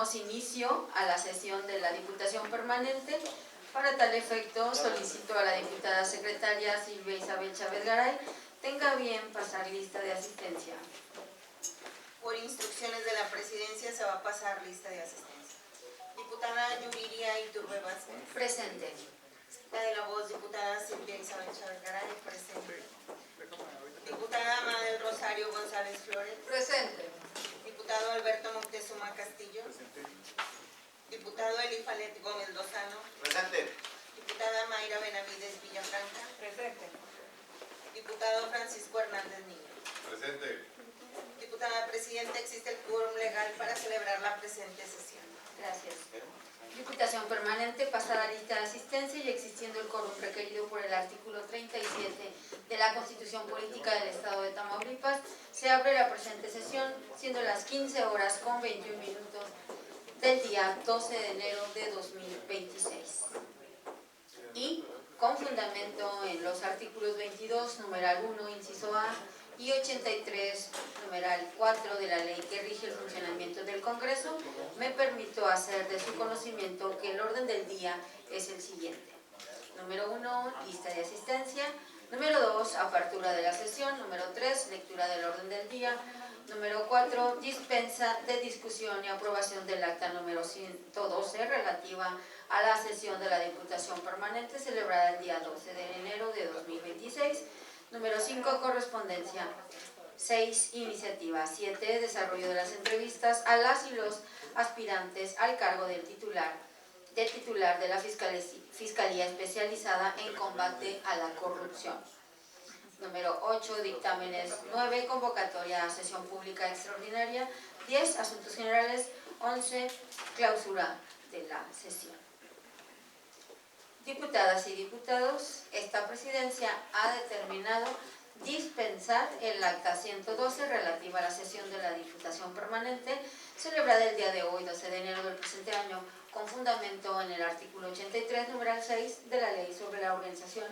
Damos inicio a la sesión de la Diputación Permanente. Para tal efecto, solicito a la diputada secretaria Silvia Isabel Chávez Garay tenga bien pasar lista de asistencia. Por instrucciones de la Presidencia se va a pasar lista de asistencia. Diputada Yuriria Iturbe Vázquez. Presente. La de la voz, diputada Silvia Isabel Chávez Garay. Presente. Diputada Madel Rosario González Flores. Presente. Diputado Alberto Moctezuma Castillo. Presente. Diputado Elifalet Gómez Lozano. Presente. Diputada Mayra Benavides Villafranca. Presente. Diputado Francisco Hernández Niño. Presente. Diputada Presidenta, existe el quórum legal para celebrar la presente sesión. Gracias. Diputación Permanente, pasada lista de asistencia y existiendo el quórum requerido por el artículo 37 de la Constitución Política del Estado de Tamaulipas, se abre la presente sesión, siendo las 15 horas con 21 minutos del día 12 de enero de 2026. Y, con fundamento en los artículos 22, numeral 1, inciso A, y 83, numeral 4 de la ley que rige el funcionamiento del Congreso, me permito hacer de su conocimiento que el orden del día es el siguiente. Número 1, lista de asistencia. Número 2, apertura de la sesión. Número 3, lectura del orden del día. Número 4, dispensa de discusión y aprobación del acta número 112 relativa a la sesión de la Diputación Permanente celebrada el día 12 de enero de 2026. Número 5, correspondencia. 6, iniciativa. 7, desarrollo de las entrevistas a las y los aspirantes al cargo del titular de la Fiscalía Especializada en Combate a la Corrupción. Número 8, dictámenes. 9, convocatoria a sesión pública extraordinaria. 10, asuntos generales. 11, clausura de la sesión. Diputadas y diputados, esta presidencia ha determinado dispensar el acta 112 relativa a la sesión de la Diputación Permanente celebrada el día de hoy, 12 de enero del presente año, con fundamento en el artículo 83, numeral 6 de la Ley sobre la Organización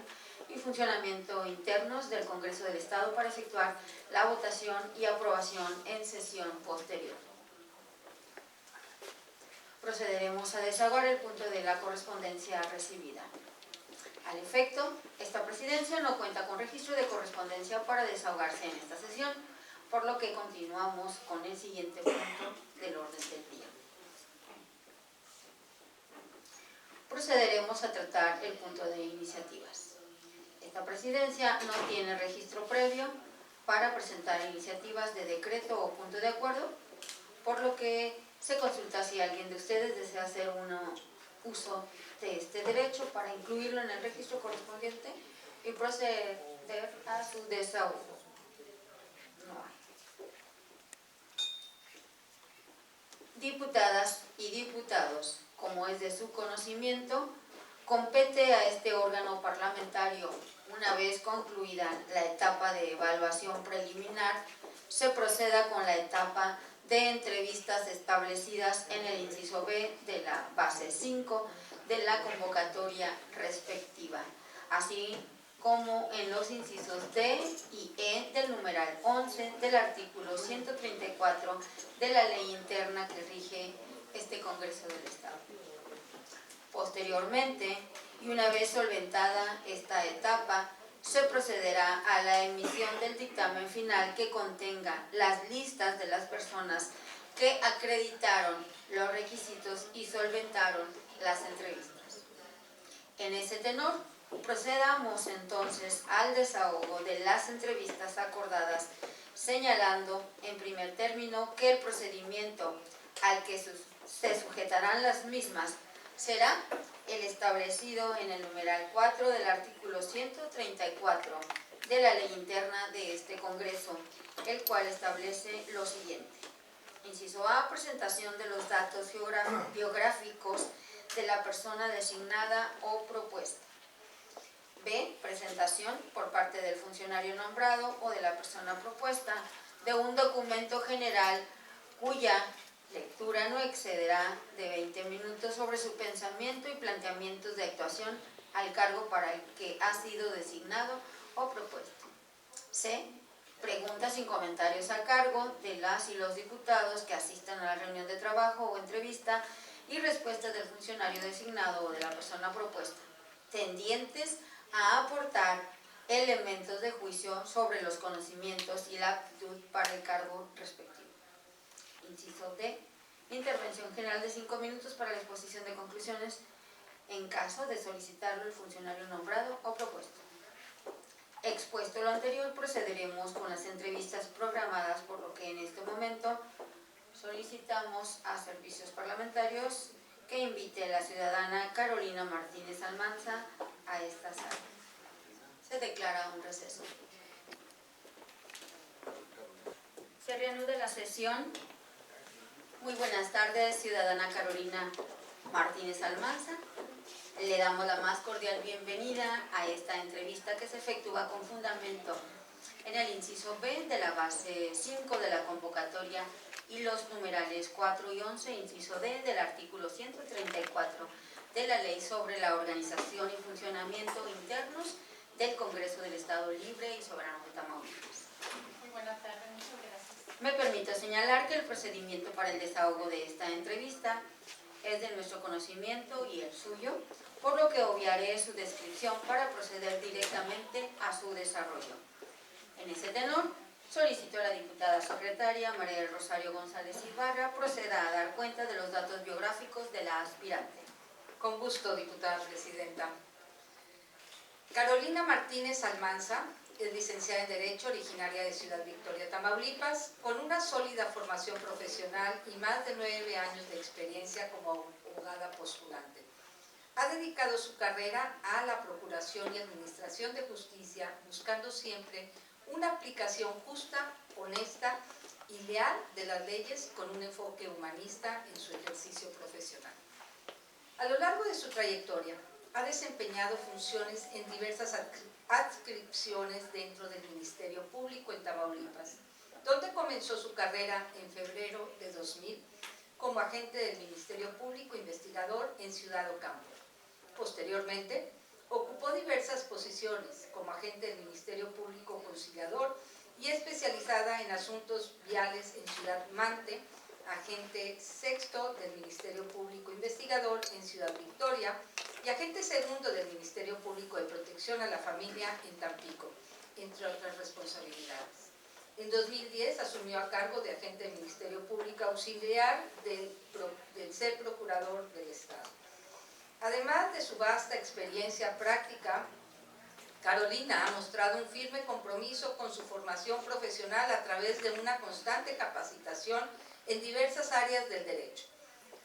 y Funcionamiento Internos del Congreso del Estado para efectuar la votación y aprobación en sesión posterior. Procederemos a desahogar el punto de la correspondencia recibida. Al efecto, esta presidencia no cuenta con registro de correspondencia para desahogarse en esta sesión, por lo que continuamos con el siguiente punto del orden del día. Procederemos a tratar el punto de iniciativas. Esta presidencia no tiene registro previo para presentar iniciativas de decreto o punto de acuerdo, por lo que se consulta si alguien de ustedes desea hacer uso de este derecho para incluirlo en el registro correspondiente y proceder a su desahogo. No hay. Diputadas y diputados, como es de su conocimiento, compete a este órgano parlamentario, una vez concluida la etapa de evaluación preliminar, se proceda con la etapa de entrevistas establecidas en el inciso B de la base 5 de la convocatoria respectiva, así como en los incisos D y E del numeral 11 del artículo 134 de la ley interna que rige este Congreso del Estado. Posteriormente, y una vez solventada esta etapa, se procederá a la emisión del dictamen final que contenga las listas de las personas que acreditaron los requisitos y solventaron las entrevistas. En ese tenor, procedamos entonces al desahogo de las entrevistas acordadas, señalando en primer término que el procedimiento al que se sujetarán las mismas será el establecido en el numeral 4 del artículo 134 de la ley interna de este Congreso, el cual establece lo siguiente. Inciso A, presentación de los datos biográficos de la persona designada o propuesta. B, presentación por parte del funcionario nombrado o de la persona propuesta de un documento general cuya lectura no excederá de 20 minutos sobre su pensamiento y planteamientos de actuación al cargo para el que ha sido designado o propuesto. C, Preguntas sin comentarios a cargo de las y los diputados que asistan a la reunión de trabajo o entrevista y respuestas del funcionario designado o de la persona propuesta, tendientes a aportar elementos de juicio sobre los conocimientos y la aptitud para el cargo respectivo. Inciso D. Intervención general de 5 minutos para la exposición de conclusiones en caso de solicitarlo el funcionario nombrado o propuesto. Expuesto lo anterior, procederemos con las entrevistas programadas, por lo que en este momento solicitamos a Servicios Parlamentarios que invite a la ciudadana Carolina Martínez Almanza a esta sala. Se declara un receso. Se reanuda la sesión. Muy buenas tardes, ciudadana Carolina Martínez Almanza. Le damos la más cordial bienvenida a esta entrevista que se efectúa con fundamento en el inciso B de la base 5 de la convocatoria y los numerales 4 y 11, inciso D del artículo 134 de la Ley sobre la Organización y Funcionamiento Internos del Congreso del Estado Libre y Soberano de Tamaulipas. Muy buenas tardes, muchas gracias. Me permito señalar que el procedimiento para el desahogo de esta entrevista es de nuestro conocimiento y el suyo, por lo que obviaré su descripción para proceder directamente a su desarrollo. En ese tenor, solicito a la diputada secretaria María del Rosario González Ibarra proceda a dar cuenta de los datos biográficos de la aspirante. Con gusto, diputada presidenta. Carolina Martínez Almanza es licenciada en Derecho, originaria de Ciudad Victoria, Tamaulipas, con una sólida formación profesional y más de 9 años de experiencia como abogada postulante. Ha dedicado su carrera a la Procuración y Administración de Justicia, buscando siempre una aplicación justa, honesta y leal de las leyes con un enfoque humanista en su ejercicio profesional. A lo largo de su trayectoria, ha desempeñado funciones en diversas adscripciones dentro del Ministerio Público en Tamaulipas, donde comenzó su carrera en febrero de 2000 como agente del Ministerio Público Investigador en Ciudad Ocampo. Posteriormente, ocupó diversas posiciones como agente del Ministerio Público Conciliador y especializada en asuntos viales en Ciudad Mante, agente sexto del Ministerio Público Investigador en Ciudad Victoria y agente segundo del Ministerio Público de Protección a la Familia en Tampico, entre otras responsabilidades. En 2010 asumió a cargo de agente del Ministerio Público Auxiliar del ser Procurador del Estado. Además de su vasta experiencia práctica, Carolina ha mostrado un firme compromiso con su formación profesional a través de una constante capacitación en diversas áreas del derecho.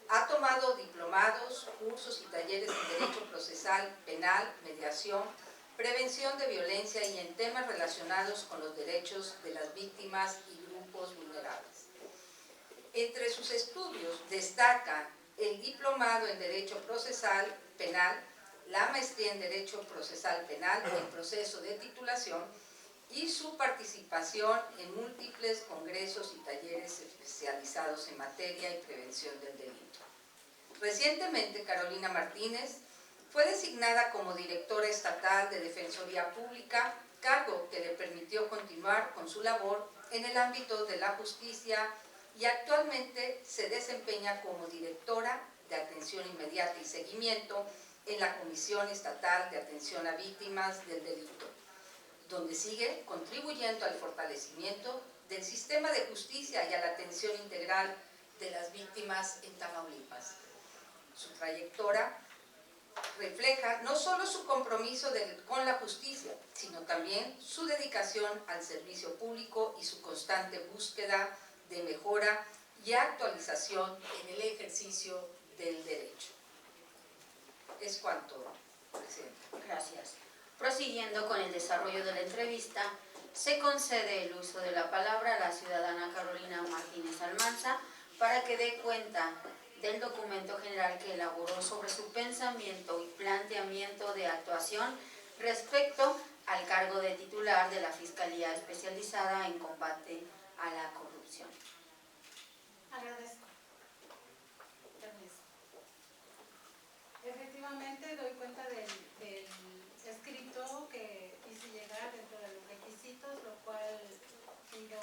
Ha tomado diplomados, cursos y talleres en Derecho Procesal, Penal, Mediación, Prevención de Violencia y en temas relacionados con los derechos de las víctimas y grupos vulnerables. Entre sus estudios destacan el diplomado en Derecho Procesal Penal, la maestría en Derecho Procesal Penal en proceso de titulación y su participación en múltiples congresos y talleres especializados en materia y prevención del delito. Recientemente, Carolina Martínez fue designada como directora estatal de Defensoría Pública, cargo que le permitió continuar con su labor en el ámbito de la justicia y actualmente se desempeña como directora de Atención Inmediata y Seguimiento en la Comisión Estatal de Atención a Víctimas del Delito, donde sigue contribuyendo al fortalecimiento del sistema de justicia y a la atención integral de las víctimas en Tamaulipas. Su trayectoria refleja no solo su compromiso con la justicia, sino también su dedicación al servicio público y su constante búsqueda de mejora y actualización en el ejercicio del derecho. Es cuanto, Presidenta. Gracias. Prosiguiendo con el desarrollo de la entrevista, se concede el uso de la palabra a la ciudadana Carolina Martínez Almanza para que dé cuenta del documento general que elaboró sobre su pensamiento y planteamiento de actuación respecto al cargo de titular de la Fiscalía Especializada en Combate a la Corrupción. Agradezco. Permiso. Efectivamente, doy cuenta del escrito que hice llegar dentro de los requisitos, lo cual pido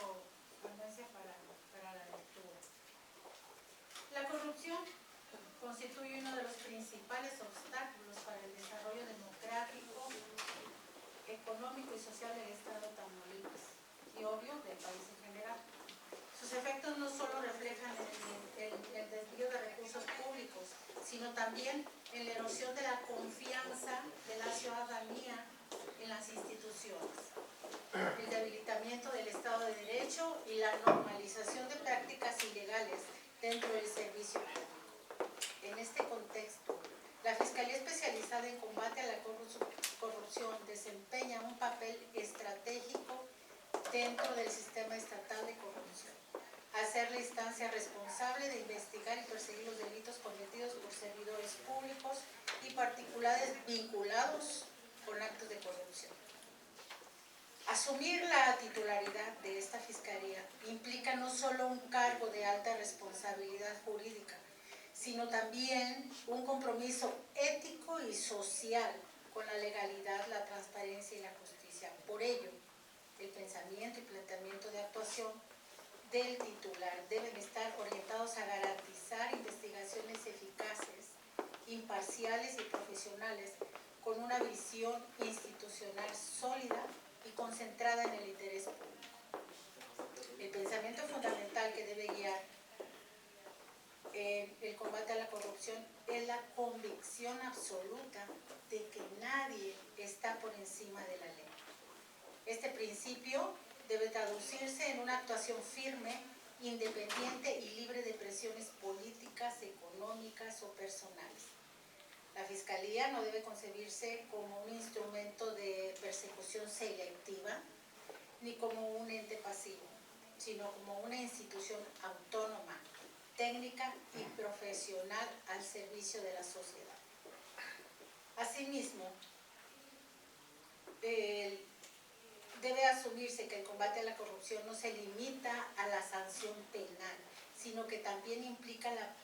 abundancia para la lectura. La corrupción constituye uno de los principales obstáculos para el desarrollo democrático, económico y social del Estado de Tamaulipas y obvio del país en general. Sus efectos no solo reflejan el desvío de recursos públicos, sino también en la erosión de la confianza de la ciudadanía en las instituciones, el debilitamiento del Estado de Derecho y la normalización de prácticas ilegales dentro del servicio público. En este contexto, la Fiscalía Especializada en Combate a la Corrupción desempeña un papel estratégico dentro del sistema estatal de corrupción, al ser la instancia responsable de investigar y perseguir los delitos cometidos por servidores públicos y particulares vinculados con actos de corrupción. Asumir la titularidad de esta Fiscalía implica no solo un cargo de alta responsabilidad jurídica, sino también un compromiso ético y social con la legalidad, la transparencia y la justicia. Por ello, el pensamiento y planteamiento de actuación del titular deben estar orientados a garantizar investigaciones eficaces, imparciales y profesionales con una visión institucional sólida y concentrada en el interés público. El pensamiento fundamental que debe guiar el combate a la corrupción es la convicción absoluta de que nadie está por encima de la ley. Este principio debe traducirse en una actuación firme, independiente y libre de presiones políticas, económicas o personales. La Fiscalía no debe concebirse como un instrumento de persecución selectiva ni como un ente pasivo, sino como una institución autónoma, técnica y profesional al servicio de la sociedad. Asimismo, debe asumirse que el combate a la corrupción no se limita a la sanción penal, sino que también implica la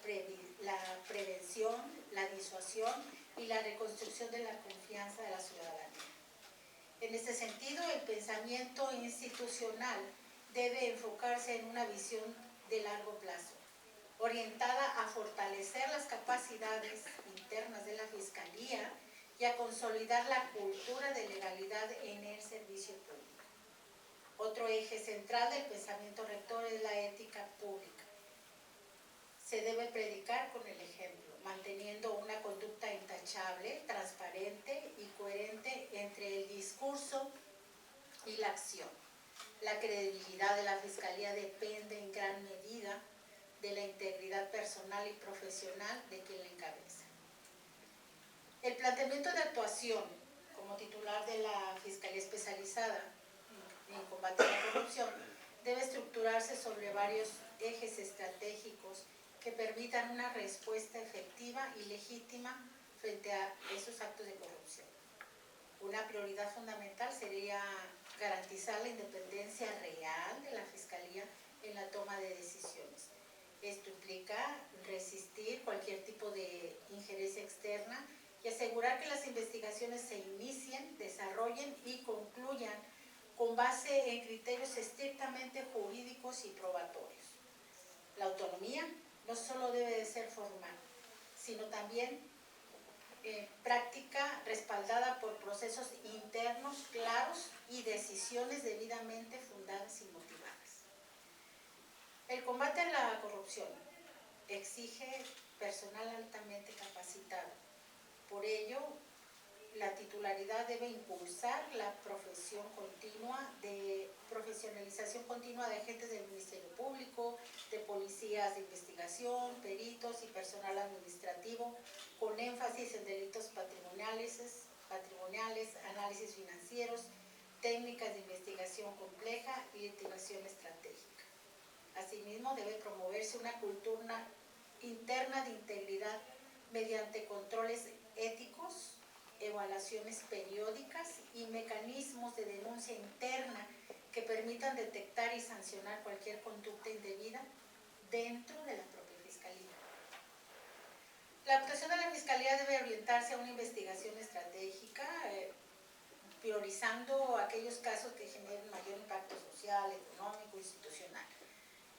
prevención, la disuasión y la reconstrucción de la confianza de la ciudadanía. En este sentido, el pensamiento institucional debe enfocarse en una visión de largo plazo, orientada a fortalecer las capacidades internas de la Fiscalía y a consolidar la cultura de legalidad en el servicio público. Otro eje central del pensamiento rector es la ética pública. Se debe predicar con el ejemplo, manteniendo una conducta intachable, transparente y coherente entre el discurso y la acción. La credibilidad de la Fiscalía depende en gran medida de la integridad personal y profesional de quien la encabeza. El planteamiento de actuación como titular de la Fiscalía Especializada en Combate a la Corrupción debe estructurarse sobre varios ejes estratégicos que permitan una respuesta efectiva y legítima frente a esos actos de corrupción. Una prioridad fundamental sería garantizar la independencia real de la Fiscalía en la toma de decisiones. Esto implica resistir cualquier tipo de injerencia externa y asegurar que las investigaciones se inicien, desarrollen y concluyan con base en criterios estrictamente jurídicos y probatorios. La autonomía no solo debe de ser formal, sino también práctica respaldada por procesos internos claros y decisiones debidamente fundadas y motivadas. El combate a la corrupción exige personal altamente capacitado. Por ello, la titularidad debe impulsar la profesionalización continua de agentes del Ministerio Público, de policías de investigación, peritos y personal administrativo, con énfasis en delitos patrimoniales, análisis financieros, técnicas de investigación compleja y litigación estratégica. Asimismo, debe promoverse una cultura interna de integridad mediante controles éticos, evaluaciones periódicas y mecanismos de denuncia interna que permitan detectar y sancionar cualquier conducta indebida dentro de la propia Fiscalía. La actuación de la Fiscalía debe orientarse a una investigación estratégica, priorizando aquellos casos que generen mayor impacto social. social, económico, institucional.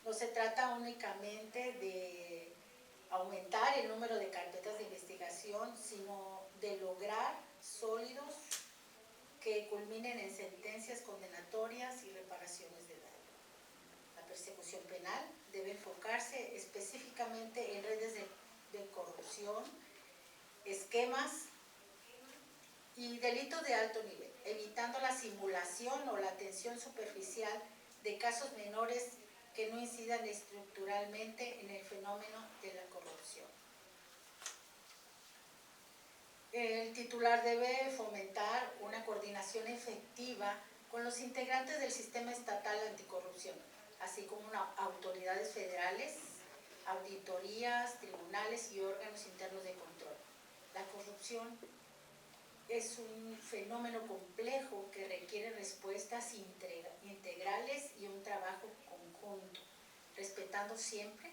No se trata únicamente de aumentar el número de carpetas de investigación, sino de lograr sólidos que culminen en sentencias condenatorias y reparaciones de daño. La persecución penal debe enfocarse específicamente en redes de corrupción, esquemas y delitos de alto nivel, evitando la simulación o la atención superficial de casos menores que no incidan estructuralmente en el fenómeno de la corrupción. El titular debe fomentar una coordinación efectiva con los integrantes del sistema estatal anticorrupción, así como autoridades federales, auditorías, tribunales y órganos internos de control. La corrupción es un fenómeno complejo que requiere respuestas integrales y un trabajo conjunto, respetando siempre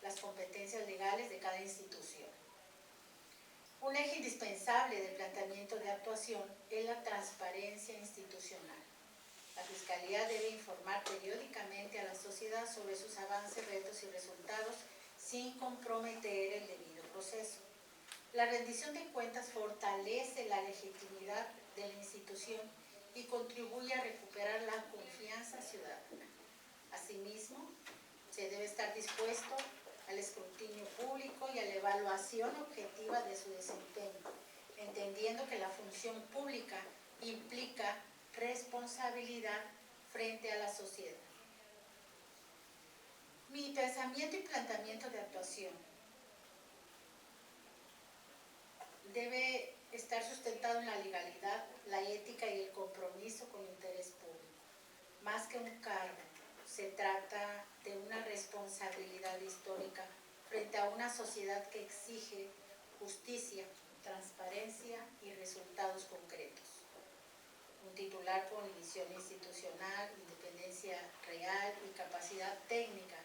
las competencias legales de cada institución. Un eje indispensable del planteamiento de actuación es la transparencia institucional. La Fiscalía debe informar periódicamente a la sociedad sobre sus avances, retos y resultados sin comprometer el debido proceso. La rendición de cuentas fortalece la legitimidad de la institución y contribuye a recuperar la confianza ciudadana. Asimismo, se debe estar dispuesto al escrutinio público y a la evaluación objetiva de su desempeño, entendiendo que la función pública implica responsabilidad frente a la sociedad. Mi pensamiento y planteamiento de actuación debe estar sustentado en la legalidad, la ética y el compromiso con el interés público. Más que un cargo, se trata de una responsabilidad histórica frente a una sociedad que exige justicia, transparencia y resultados concretos. Un titular con visión institucional, independencia real y capacidad técnica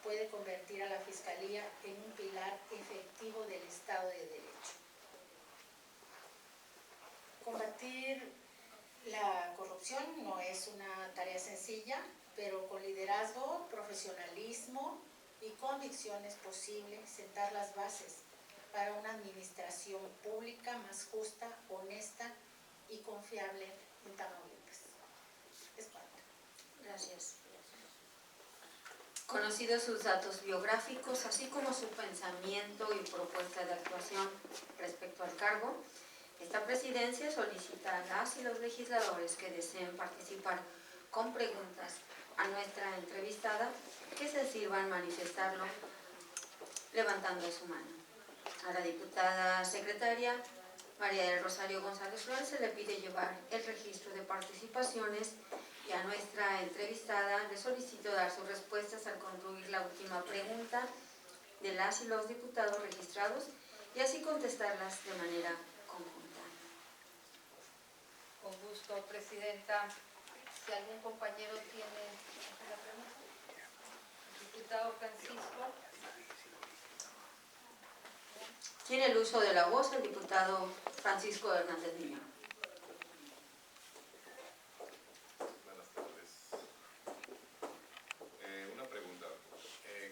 puede convertir a la Fiscalía en un pilar efectivo del Estado de Derecho. Combatir la corrupción no es una tarea sencilla, pero con liderazgo, profesionalismo y convicción es posible sentar las bases para una administración pública más justa, honesta y confiable en Tamaulipas. Es cuanto. Gracias. Conocidos sus datos biográficos, así como su pensamiento y propuesta de actuación respecto al cargo, esta presidencia solicita a las y los legisladores que deseen participar con preguntas a nuestra entrevistada que se sirvan manifestarlo levantando su mano. A la diputada secretaria María del Rosario González Flores se le pide llevar el registro de participaciones y a nuestra entrevistada le solicito dar sus respuestas al concluir la última pregunta de las y los diputados registrados y así contestarlas de manera conjunta. Con gusto, Presidenta. Si algún compañero tiene alguna pregunta. Diputado Francisco. Tiene el uso de la voz el diputado Francisco Hernández Niño. Buenas tardes. Una pregunta.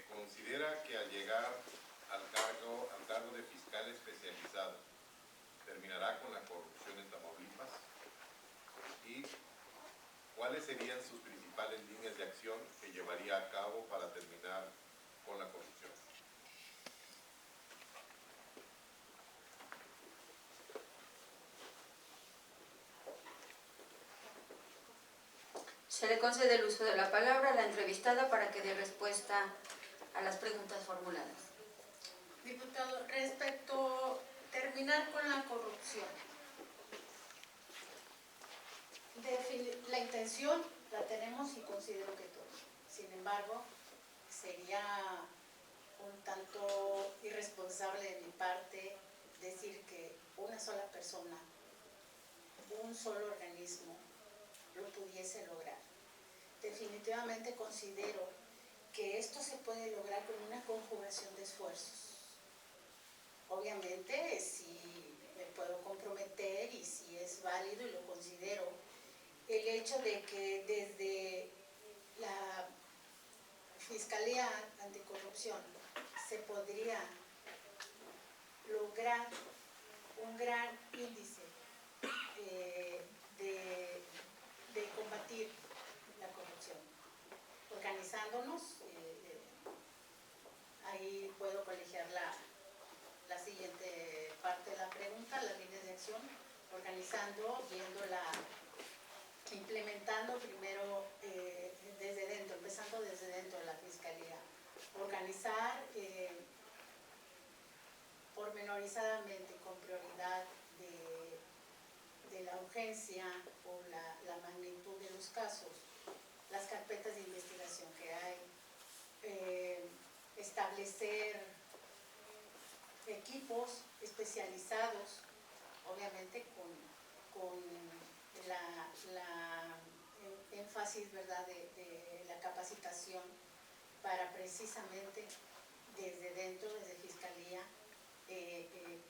¿Considera que al llegar al cargo de fiscal especializado terminará con la corrupción en Tamaulipas? ¿Y cuáles serían sus principales líneas de acción que llevaría a cabo para terminar con la corrupción? Se le concede el uso de la palabra a la entrevistada para que dé respuesta a las preguntas formuladas. Diputado, respecto a terminar con la corrupción, la intención la tenemos y considero que todos. Sin embargo, sería un tanto irresponsable de mi parte decir que una sola persona, un solo organismo lo pudiese lograr. Definitivamente considero que esto se puede lograr con una conjugación de esfuerzos. Obviamente, si me puedo comprometer y si es válido y lo considero, el hecho de que desde la Fiscalía Anticorrupción se podría lograr un gran índice de combatir la corrupción, organizándonos. Ahí puedo colegiar la siguiente parte de la pregunta, las líneas de acción, organizando, implementando primero desde dentro, empezando desde dentro de la Fiscalía, organizar pormenorizadamente, con prioridad de la urgencia o la magnitud de los casos, las carpetas de investigación que hay, establecer equipos especializados, obviamente con la énfasis, ¿verdad?, de la capacitación para precisamente desde dentro, desde Fiscalía,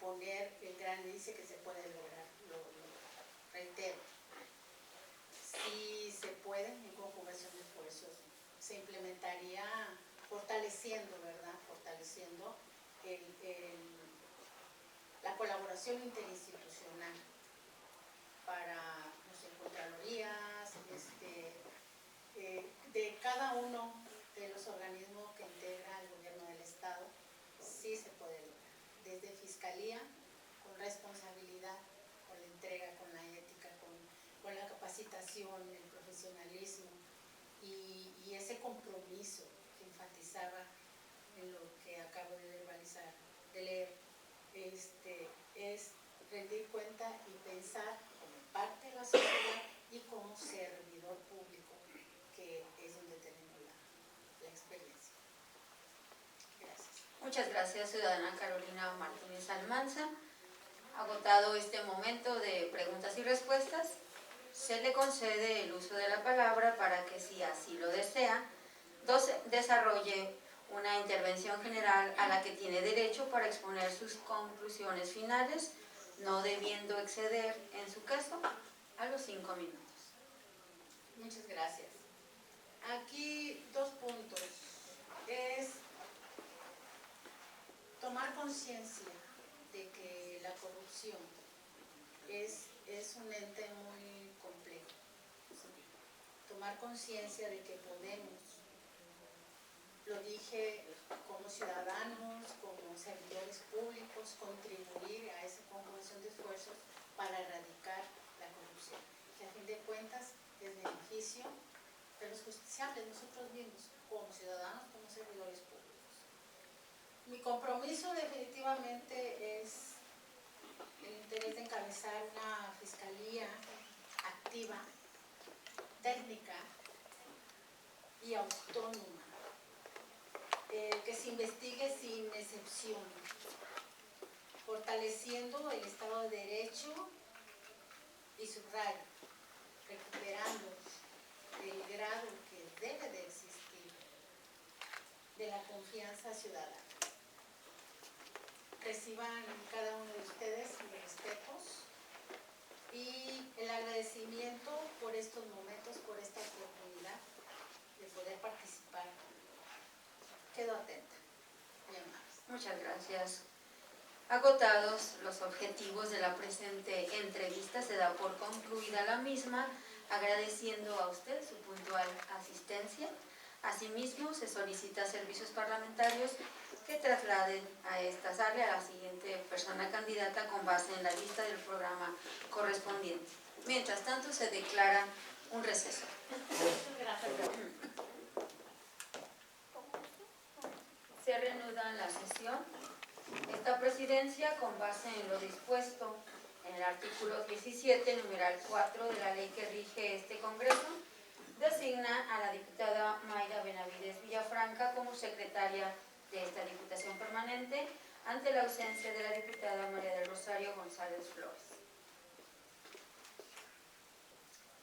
poner el gran índice que se puede lograr. Lo reitero, si se puede, en conjugación de esfuerzos, se implementaría fortaleciendo, ¿verdad?, fortaleciendo la colaboración interinstitucional para, no sé, contralorías, de cada uno de los organismos que integra el gobierno del Estado. Sí se puede lograr, desde Fiscalía, con responsabilidad, con la entrega, con la ética, con la capacitación, el profesionalismo y ese compromiso que enfatizaba en lo que acabo de verbalizar, de leer, es rendir cuenta y pensar como parte de la sociedad y como servidor público, que es donde tenemos la experiencia. Gracias. Muchas gracias, ciudadana Carolina Martínez Almanza. Agotado este momento de preguntas y respuestas, se le concede el uso de la palabra para que, si así lo desea, desarrolle una intervención general a la que tiene derecho para exponer sus conclusiones finales, no debiendo exceder, en su caso, a los 5 minutos. Muchas gracias. Aquí 2 puntos. Es tomar conciencia de que la corrupción es un ente muy complejo. Tomar conciencia de que podemos, lo dije, como ciudadanos, como servidores públicos, contribuir a esa conjunción de esfuerzos para erradicar la corrupción, que a fin de cuentas es beneficio de los justiciables, nosotros mismos, como ciudadanos, como servidores públicos. Mi compromiso definitivamente es el interés de encabezar una fiscalía activa, técnica y autónoma, que se investigue sin excepción, fortaleciendo el Estado de Derecho y subrayo, recuperando el grado que debe de existir de la confianza ciudadana. Reciban cada uno de ustedes mis respetos y el agradecimiento por estos momentos, por esta oportunidad de poder participar. Quedo atenta. Muy amables. Muchas gracias. Agotados los objetivos de la presente entrevista, se da por concluida la misma, agradeciendo a usted su puntual asistencia. Asimismo, se solicita a servicios parlamentarios que trasladen a esta sala a la siguiente persona candidata con base en la lista del programa correspondiente. Mientras tanto, se declara un receso. Gracias. Se reanuda la sesión. Esta presidencia, con base en lo dispuesto en el artículo 17, numeral 4 de la ley que rige este Congreso, designa a la diputada Mayra Benavides Villafranca como secretaria de esta Diputación Permanente, ante la ausencia de la diputada María del Rosario González Flores.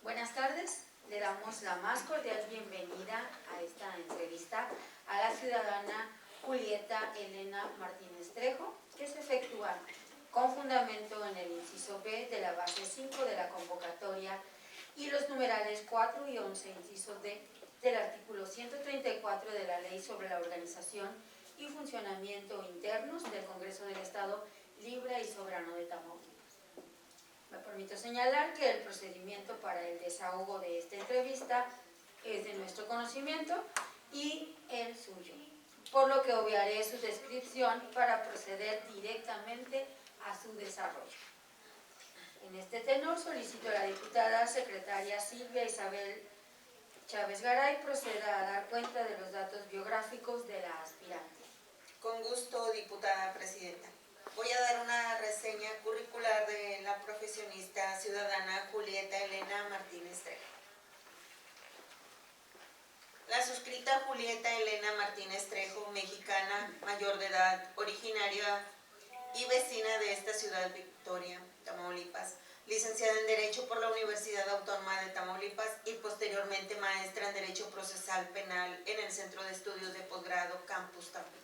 Buenas tardes. Le damos la más cordial bienvenida a esta entrevista a la ciudadana Julieta Elena Martínez Trejo, que se efectúa con fundamento en el inciso B de la base 5 de la convocatoria y los numerales 4 y 11, inciso D, del artículo 134 de la Ley sobre la Organización y Funcionamiento Internos del Congreso del Estado Libre y Soberano de Tamaulipas. Me permito señalar que el procedimiento para el desahogo de esta entrevista es de nuestro conocimiento y el suyo, por lo que obviaré su descripción para proceder directamente a su desarrollo. En este tenor solicito a la diputada secretaria Silvia Isabel Chávez Garay proceda a dar cuenta de los datos biográficos de la aspirante. Con gusto, diputada presidenta. Voy a dar una reseña curricular de la profesionista ciudadana Julieta Elena Martínez Trejo. La suscrita Julieta Elena Martínez Trejo, mexicana, mayor de edad, originaria y vecina de esta ciudad Victoria, Tamaulipas, licenciada en Derecho por la Universidad Autónoma de Tamaulipas y posteriormente maestra en Derecho Procesal Penal en el Centro de Estudios de Posgrado Campus Tampico.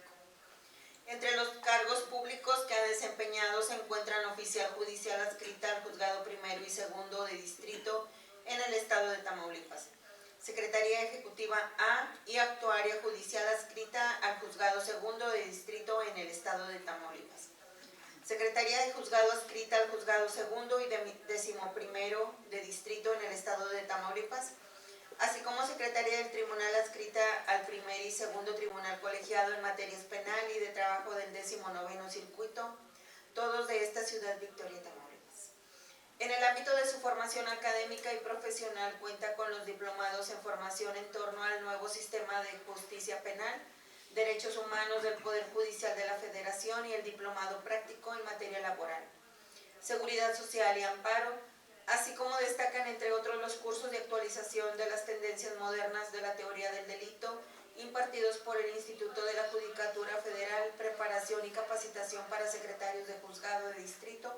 Entre los cargos públicos que ha desempeñado se encuentran oficial judicial adscrita al Juzgado Primero y Segundo de Distrito en el Estado de Tamaulipas, Secretaría Ejecutiva A y Actuaria Judicial adscrita al Juzgado Segundo de Distrito en el Estado de Tamaulipas, Secretaría de Juzgado adscrita al Juzgado Segundo y 11º de Distrito en el Estado de Tamaulipas, así como Secretaría del Tribunal adscrita al Primer y Segundo Tribunal Colegiado en materias penal y de trabajo del 19º Circuito, todos de esta ciudad Victoria, Tamaulipas. En el ámbito de su formación académica y profesional cuenta con los diplomados en formación en torno al nuevo sistema de justicia penal, derechos humanos del Poder Judicial de la Federación y el diplomado práctico en materia laboral, seguridad social y amparo, así como destacan entre otros los cursos de actualización de las tendencias modernas de la teoría del delito impartidos por el Instituto de la Judicatura Federal, preparación y capacitación para secretarios de juzgado de distrito,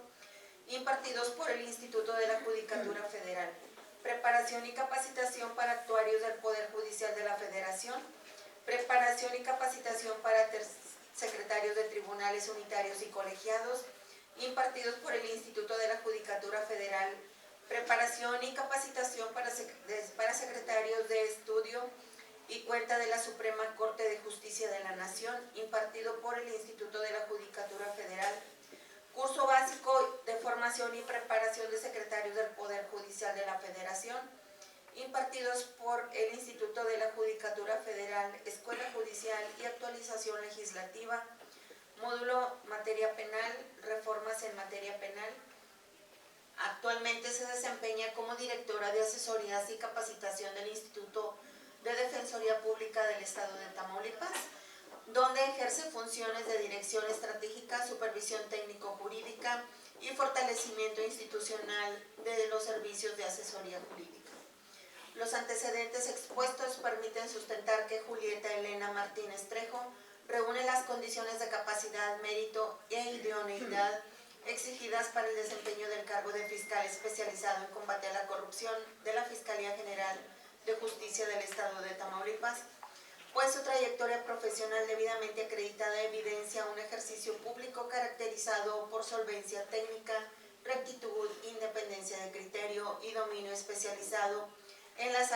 impartidos por el Instituto de la Judicatura Federal, preparación y capacitación para actuarios del Poder Judicial de la Federación, preparación y capacitación para secretarios de tribunales unitarios y colegiados, impartidos por el Instituto de la Judicatura Federal, preparación y capacitación para secretarios de estudio y cuenta de la Suprema Corte de Justicia de la Nación, impartido por el Instituto de la Judicatura Federal, curso básico de formación y preparación de secretarios del Poder Judicial de la Federación, impartidos por el Instituto de la Judicatura Federal, Escuela Judicial y Actualización Legislativa, módulo Materia Penal, reformas en materia penal. Actualmente se desempeña como directora de asesorías y capacitación del Instituto de Defensoría Pública del Estado de Tamaulipas, donde ejerce funciones de dirección estratégica, supervisión técnico-jurídica y fortalecimiento institucional de los servicios de asesoría jurídica. Los antecedentes expuestos permiten sustentar que Julieta Elena Martínez Trejo reúne las condiciones de capacidad, mérito e idoneidad exigidas para el desempeño del cargo de fiscal especializado en combate a la corrupción de la Fiscalía General de Justicia del Estado de Tamaulipas, pues su trayectoria profesional debidamente acreditada evidencia un ejercicio público caracterizado por solvencia técnica, rectitud, independencia de criterio y dominio especializado en las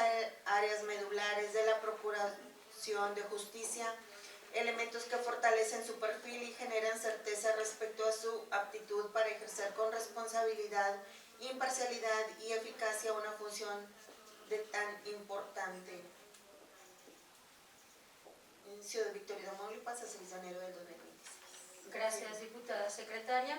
áreas medulares de la Procuración de Justicia, elementos que fortalecen su perfil y generan certeza respecto a su aptitud para ejercer con responsabilidad, imparcialidad y eficacia una función de tan importante. Inicio de Victoria, Tamaulipas, a 6 de enero del 2026. Gracias, diputada secretaria.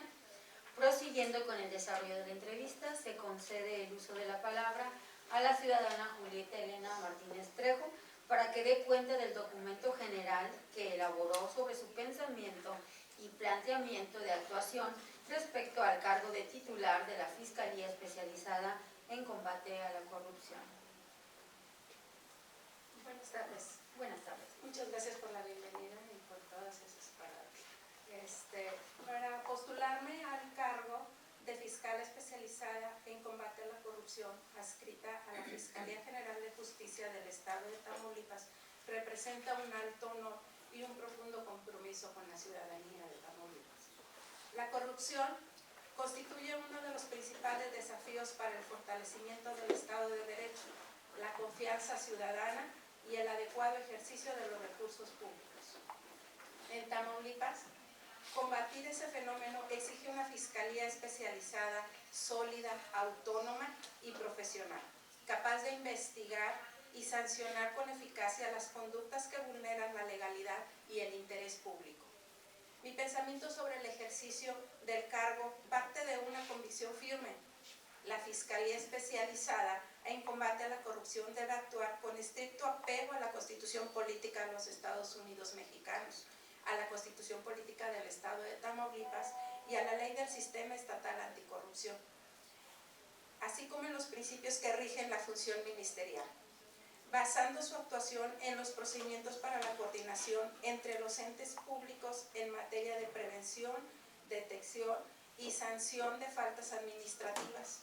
Prosiguiendo con el desarrollo de la entrevista, se concede el uso de la palabra a la ciudadana Julieta Elena Martínez Trejo para que dé cuenta del documento general que elaboró sobre su pensamiento y planteamiento de actuación respecto al cargo de titular de la Fiscalía Especializada en Combate a la Corrupción. Buenas tardes. Buenas tardes. Muchas gracias por la bienvenida y por todas esas palabras. Para postularme al cargo de fiscal especializada en combate a la corrupción adscrita a la Fiscalía General de Justicia del Estado de Tamaulipas representa un alto honor y un profundo compromiso con la ciudadanía de Tamaulipas. La corrupción constituye uno de los principales desafíos para el fortalecimiento del Estado de Derecho, la confianza ciudadana y el adecuado ejercicio de los recursos públicos. En Tamaulipas, combatir ese fenómeno exige una fiscalía especializada, sólida, autónoma y profesional, capaz de investigar y sancionar con eficacia las conductas que vulneran la legalidad y el interés público. Mi pensamiento sobre el ejercicio del cargo parte de una convicción firme. La Fiscalía Especializada en Combate a la Corrupción debe actuar con estricto apego a la Constitución Política de los Estados Unidos Mexicanos, a la Constitución Política del Estado de Tamaulipas y a la Ley del Sistema Estatal Anticorrupción, así como en los principios que rigen la función ministerial, basando su actuación en los procedimientos para la coordinación entre los entes públicos en materia de prevención, detección y sanción de faltas administrativas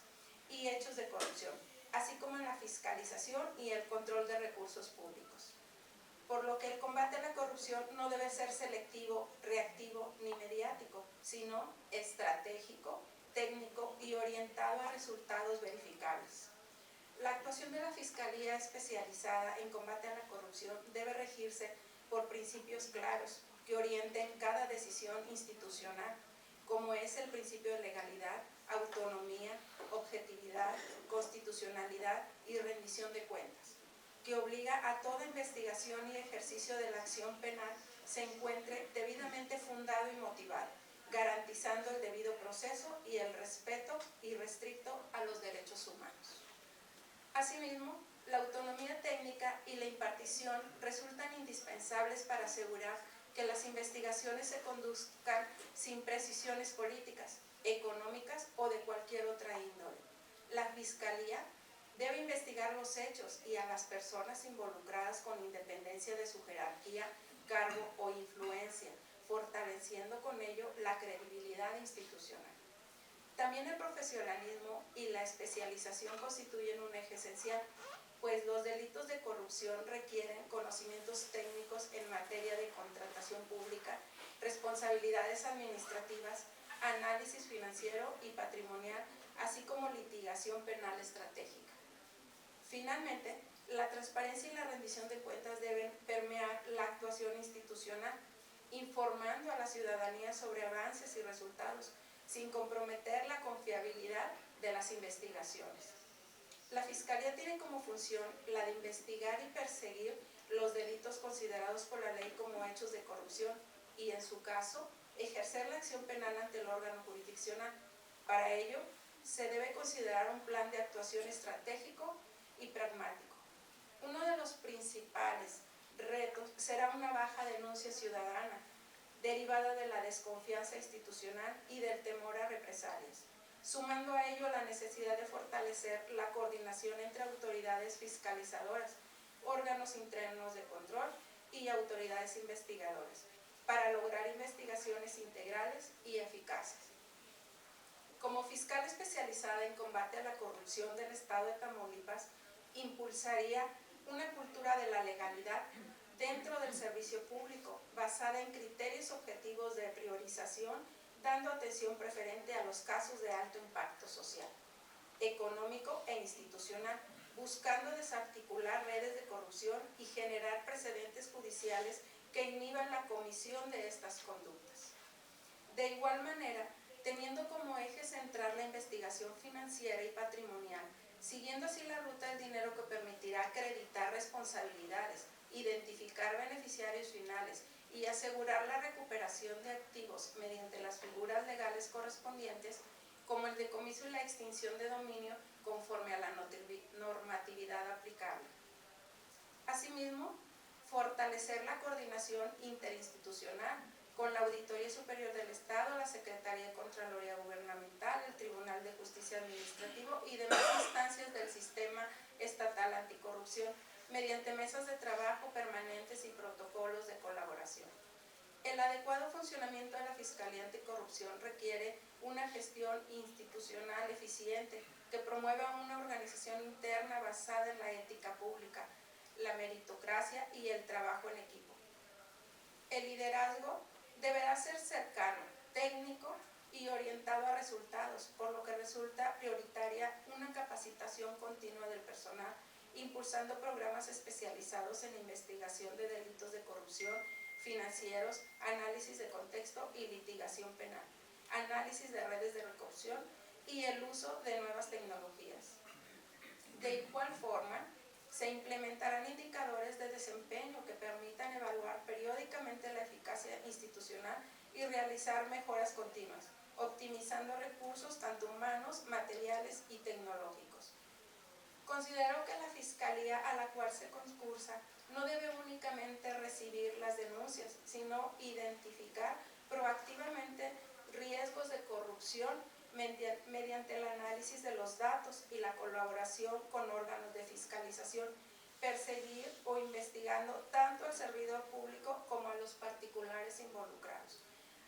y hechos de corrupción, así como en la fiscalización y el control de recursos públicos. Por lo que el combate a la corrupción no debe ser selectivo, reactivo ni mediático, sino estratégico, técnico y orientado a resultados verificables. La actuación de la Fiscalía Especializada en Combate a la Corrupción debe regirse por principios claros que orienten cada decisión institucional, como es el principio de legalidad, autonomía, objetividad, constitucionalidad y rendición de cuentas, que obliga a toda investigación y ejercicio de la acción penal se encuentre debidamente fundado y motivado, garantizando el debido proceso y el respeto irrestricto a los derechos humanos. Asimismo, la autonomía técnica y la impartición resultan indispensables para asegurar que las investigaciones se conduzcan sin precisiones políticas, económicas o de cualquier otra índole. La Fiscalía debe investigar los hechos y a las personas involucradas con independencia de su jerarquía, cargo o influencia, fortaleciendo con ello la credibilidad institucional. También el profesionalismo y la especialización constituyen un eje esencial, pues los delitos de corrupción requieren conocimientos técnicos en materia de contratación pública, responsabilidades administrativas, análisis financiero y patrimonial, así como litigación penal estratégica. Finalmente, la transparencia y la rendición de cuentas deben permear la actuación institucional, informando a la ciudadanía sobre avances y resultados, sin comprometer la confiabilidad de las investigaciones. La Fiscalía tiene como función la de investigar y perseguir los delitos considerados por la ley como hechos de corrupción y, en su caso, ejercer la acción penal ante el órgano jurisdiccional. Para ello, se debe considerar un plan de actuación estratégico y pragmático. Uno de los principales retos será una baja denuncia ciudadana, derivada de la desconfianza institucional y del temor a represalias, sumando a ello la necesidad de fortalecer la coordinación entre autoridades fiscalizadoras, órganos internos de control y autoridades investigadoras, para lograr investigaciones integrales y eficaces. Como fiscal especializada en combate a la corrupción del Estado de Tamaulipas, impulsaría una cultura de la legalidad dentro del servicio público, basada en criterios objetivos de priorización, dando atención preferente a los casos de alto impacto social, económico e institucional, buscando desarticular redes de corrupción y generar precedentes judiciales que inhiban la comisión de estas conductas. De igual manera, teniendo como eje central la investigación financiera y patrimonial, siguiendo así la ruta del dinero que permitirá acreditar responsabilidades, identificar beneficiarios finales y asegurar la recuperación de activos mediante las figuras legales correspondientes, como el decomiso y la extinción de dominio conforme a la normatividad aplicable. Asimismo, fortalecer la coordinación interinstitucional con la Auditoría Superior del Estado, la Secretaría de Contraloría Gubernamental, el Tribunal de Justicia Administrativo y demás instancias del Sistema Estatal Anticorrupción, mediante mesas de trabajo permanentes y protocolos de colaboración. El adecuado funcionamiento de la Fiscalía Anticorrupción requiere una gestión institucional eficiente que promueva una organización interna basada en la ética pública, la meritocracia y el trabajo en equipo. El liderazgo deberá ser cercano, técnico y orientado a resultados, por lo que resulta prioritaria una capacitación continua del personal impulsando programas especializados en investigación de delitos de corrupción, financieros, análisis de contexto y litigación penal, análisis de redes de corrupción y el uso de nuevas tecnologías. De igual forma, se implementarán indicadores de desempeño que permitan evaluar periódicamente la eficacia institucional y realizar mejoras continuas, optimizando recursos tanto humanos, materiales y tecnológicos. Considero que la Fiscalía a la cual se concursa no debe únicamente recibir las denuncias, sino identificar proactivamente riesgos de corrupción mediante el análisis de los datos y la colaboración con órganos de fiscalización, perseguir o investigando tanto al servidor público como a los particulares involucrados,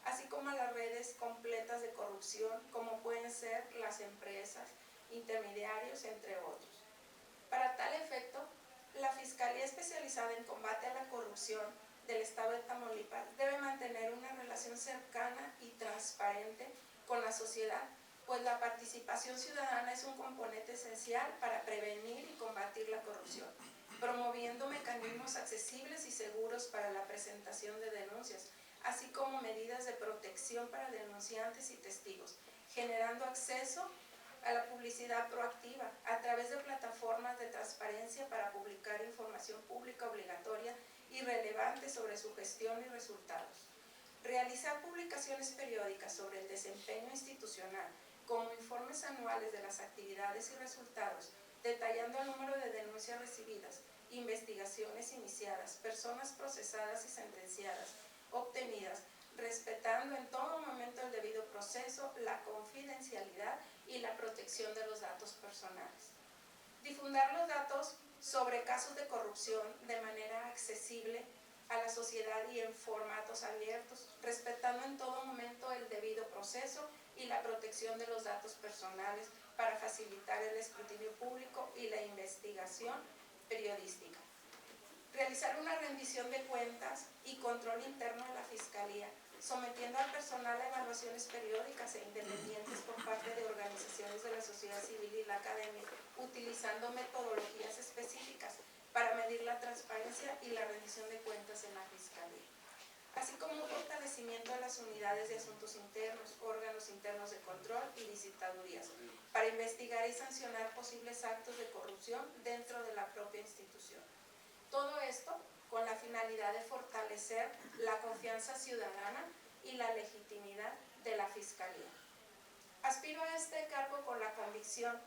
así como a las redes completas de corrupción como pueden ser las empresas, intermediarios, entre otros. Para tal efecto, la Fiscalía Especializada en Combate a la Corrupción del Estado de Tamaulipas debe mantener una relación cercana y transparente con la sociedad, pues la participación ciudadana es un componente esencial para prevenir y combatir la corrupción, promoviendo mecanismos accesibles y seguros para la presentación de denuncias, así como medidas de protección para denunciantes y testigos, generando acceso a la publicidad proactiva a través de plataformas de transparencia para publicar información pública obligatoria y relevante sobre su gestión y resultados. Realizar publicaciones periódicas sobre el desempeño institucional, como informes anuales de las actividades y resultados, detallando el número de denuncias recibidas, investigaciones iniciadas, personas procesadas y sentenciadas, obtenidas, respetando en todo momento el debido proceso, la confidencialidad y la protección de los datos personales. Difundar los datos sobre casos de corrupción de manera accesible a la sociedad y en formatos abiertos, respetando en todo momento el debido proceso y la protección de los datos personales para facilitar el escrutinio público y la investigación periodística. Realizar una rendición de cuentas y control interno de la Fiscalía, sometiendo al personal a evaluaciones periódicas e independientes por parte de organizaciones de la sociedad civil y la academia, utilizando metodologías específicas para medir la transparencia y la rendición de cuentas en la Fiscalía, así como un fortalecimiento de las unidades de asuntos internos, órganos internos de control y licitadurías, para investigar y sancionar posibles actos de corrupción dentro de la propia institución. Todo esto con la finalidad de fortalecer la confianza ciudadana y la legitimidad de la Fiscalía. Aspiro a este cargo con la convicción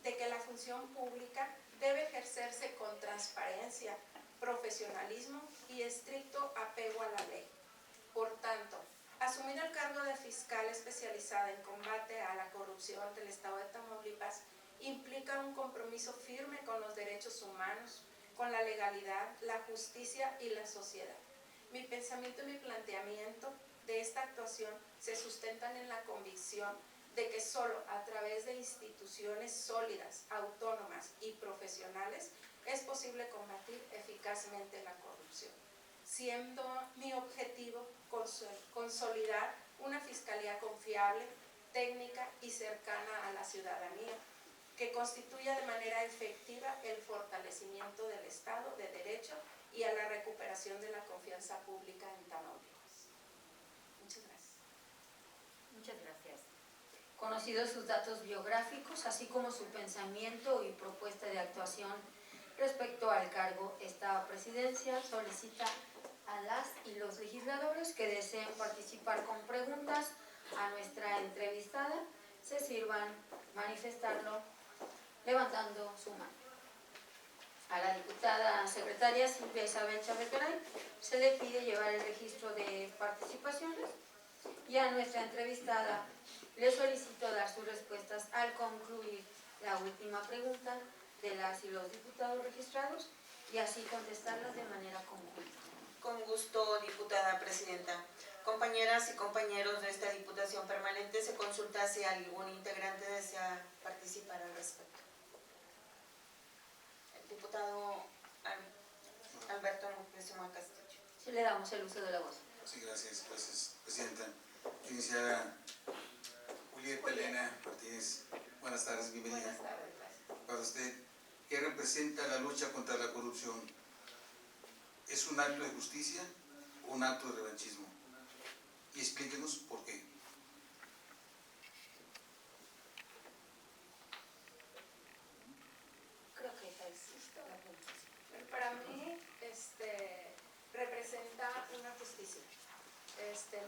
de que la función pública debe ejercerse con transparencia, profesionalismo y estricto apego a la ley. Por tanto, asumir el cargo de fiscal especializada en combate a la corrupción del Estado de Tamaulipas implica un compromiso firme con los derechos humanos, con la legalidad, la justicia y la sociedad. Mi pensamiento y mi planteamiento de esta actuación se sustentan en la convicción de que solo a través de instituciones sólidas, autónomas y profesionales es posible combatir eficazmente la corrupción, siendo mi objetivo consolidar una fiscalía confiable, técnica y cercana a la ciudadanía, que constituya de manera efectiva el fortalecimiento del Estado de Derecho y a la recuperación de la confianza pública en Tamaulipas. Muchas gracias. Muchas gracias. Conocidos sus datos biográficos, así como su pensamiento y propuesta de actuación respecto al cargo, esta presidencia solicita a las y los legisladores que deseen participar con preguntas a nuestra entrevistada se sirvan manifestarlo levantando su mano. A la diputada secretaria Silvia Isabel Chavecaray se le pide llevar el registro de participaciones y a nuestra entrevistada le solicito dar sus respuestas al concluir la última pregunta de las y los diputados registrados y así contestarlas de manera conjunta. Con gusto, diputada presidenta. Compañeras y compañeros de esta Diputación Permanente, se consulta si algún integrante desea participar al respecto. El diputado Alberto Moctezuma Castillo. Sí, le damos el uso de la voz. Sí, gracias, presidenta. Licenciada Julieta Elena Martínez, buenas tardes, bienvenida. Buenas tardes. Para usted, ¿qué representa la lucha contra la corrupción? ¿Es un acto de justicia o un acto de revanchismo? Y explíquenos por qué. Creo que esa es la pregunta. Para mí, representa una justicia,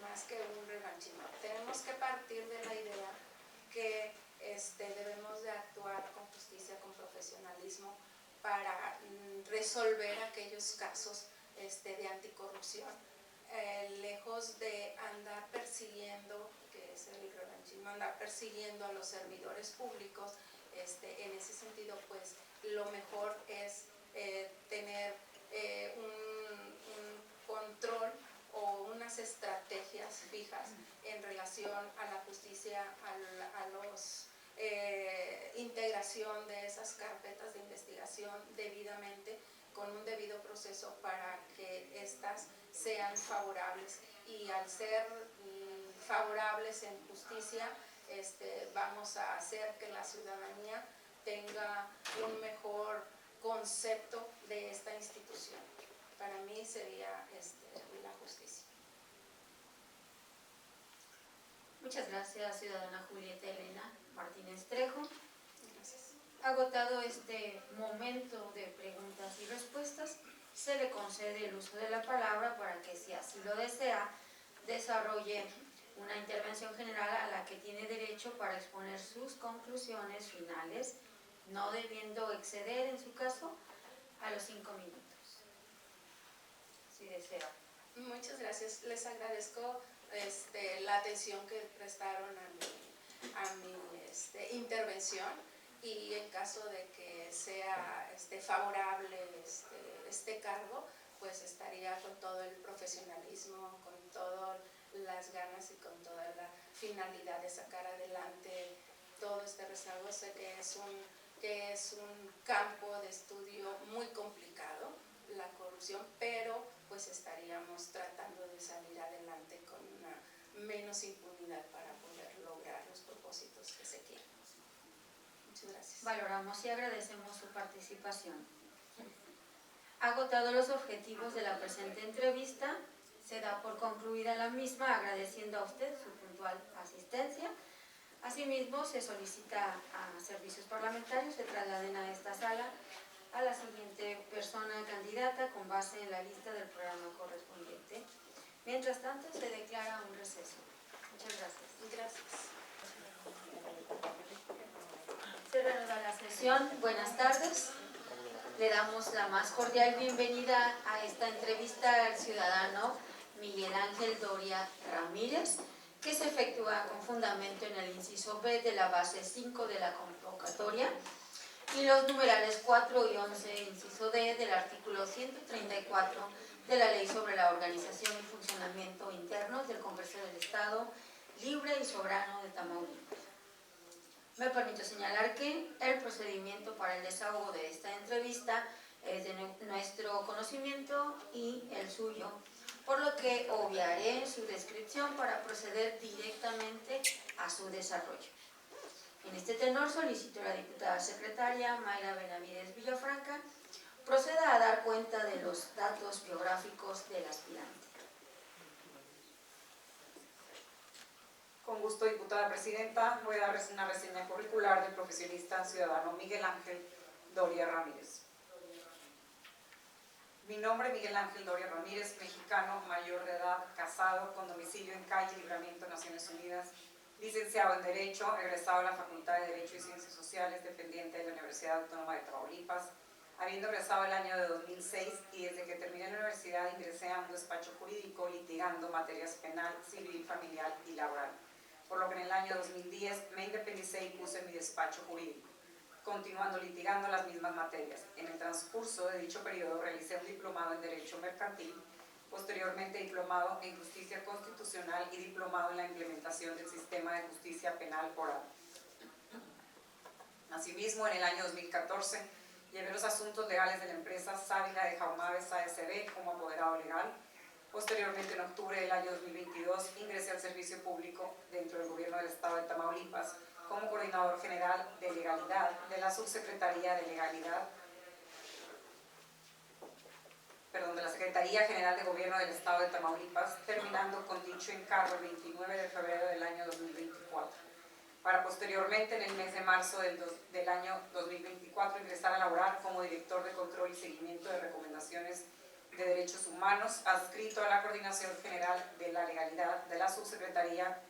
más que un revanchismo. Tenemos que partir de la idea que debemos de actuar con justicia, con profesionalismo, para resolver aquellos casos de anticorrupción, lejos de andar persiguiendo, que es el revanchismo, andar persiguiendo a los servidores públicos. En ese sentido, pues lo mejor es tener un control o unas estrategias fijas en relación a la justicia, a los integración de esas carpetas de investigación debidamente, con un debido proceso para que éstas sean favorables. Y al ser favorables en justicia, vamos a hacer que la ciudadanía tenga un mejor concepto de esta institución. Para mí sería la justicia. Muchas gracias, ciudadana Julieta Elena Martínez Trejo. Gracias. Agotado este momento de preguntas y respuestas, se le concede el uso de la palabra para que, si así lo desea, desarrolle una intervención general a la que tiene derecho para exponer sus conclusiones finales, no debiendo exceder, en su caso, a los 5 minutos. Si desea. Muchas gracias. Les agradezco la atención que prestaron a mi intervención, y en caso de que sea favorable este cargo, pues estaría con todo el profesionalismo, con todas las ganas y con toda la finalidad de sacar adelante todo este rezago. Sé que es un campo de estudio muy complicado, la corrupción, pero pues estaríamos tratando de salir adelante con una menos impunidad para poder lograr los propósitos que se quieren. Muchas gracias. Valoramos y agradecemos su participación. Agotado los objetivos de la presente entrevista, se da por concluida la misma, agradeciendo a usted su puntual asistencia. Asimismo, se solicita a servicios parlamentarios se trasladen a esta sala a la siguiente persona candidata con base en la lista del programa correspondiente. Mientras tanto, se declara un receso. Muchas gracias. Gracias. Se reanuda la sesión. Buenas tardes. Le damos la más cordial bienvenida a esta entrevista al ciudadano Miguel Ángel Doria Ramírez, que se efectúa con fundamento en el inciso B de la base 5 de la convocatoria y los numerales 4 y 11, inciso D, del artículo 134 de la Ley sobre la Organización y Funcionamiento Internos del Congreso del Estado Libre y Soberano de Tamaulipas. Me permito señalar que el procedimiento para el desahogo de esta entrevista es de nuestro conocimiento y el suyo, por lo que obviaré su descripción para proceder directamente a su desarrollo. En este tenor solicito a la diputada secretaria Mayra Benavides Villafranca proceda a dar cuenta de los datos biográficos del aspirante. Con gusto, diputada presidenta, voy a dar una reseña curricular del profesionista ciudadano Miguel Ángel Doria Ramírez. Mi nombre, Miguel Ángel Doria Ramírez, mexicano, mayor de edad, casado, con domicilio en calle Libramiento, Naciones Unidas, licenciado en Derecho, egresado de la Facultad de Derecho y Ciencias Sociales, dependiente de la Universidad Autónoma de Tamaulipas, habiendo egresado el año de 2006, y desde que terminé la universidad ingresé a un despacho jurídico litigando materias penal, civil, familiar y laboral, por lo que en el año 2010 me independicé y puse mi despacho jurídico, continuando litigando las mismas materias. En el transcurso de dicho periodo realicé un diplomado en Derecho Mercantil, posteriormente diplomado en Justicia Constitucional y diplomado en la implementación del Sistema de Justicia Penal Oral. Asimismo, en el año 2014 llevé los asuntos legales de la empresa Sábila de Jaumaves A.S.B. como apoderado legal, Posteriormente, en octubre del año 2022, ingresé al servicio público dentro del Gobierno del Estado de Tamaulipas como Coordinador General de Legalidad de la Subsecretaría de Legalidad, de la Secretaría General de Gobierno del Estado de Tamaulipas, terminando con dicho encargo el 29 de febrero del año 2024, para posteriormente, en el mes de marzo del año 2024, ingresar a laborar como Director de Control y Seguimiento de Recomendaciones de Derechos Humanos, adscrito a la Coordinación General de la Legalidad de la Subsecretaría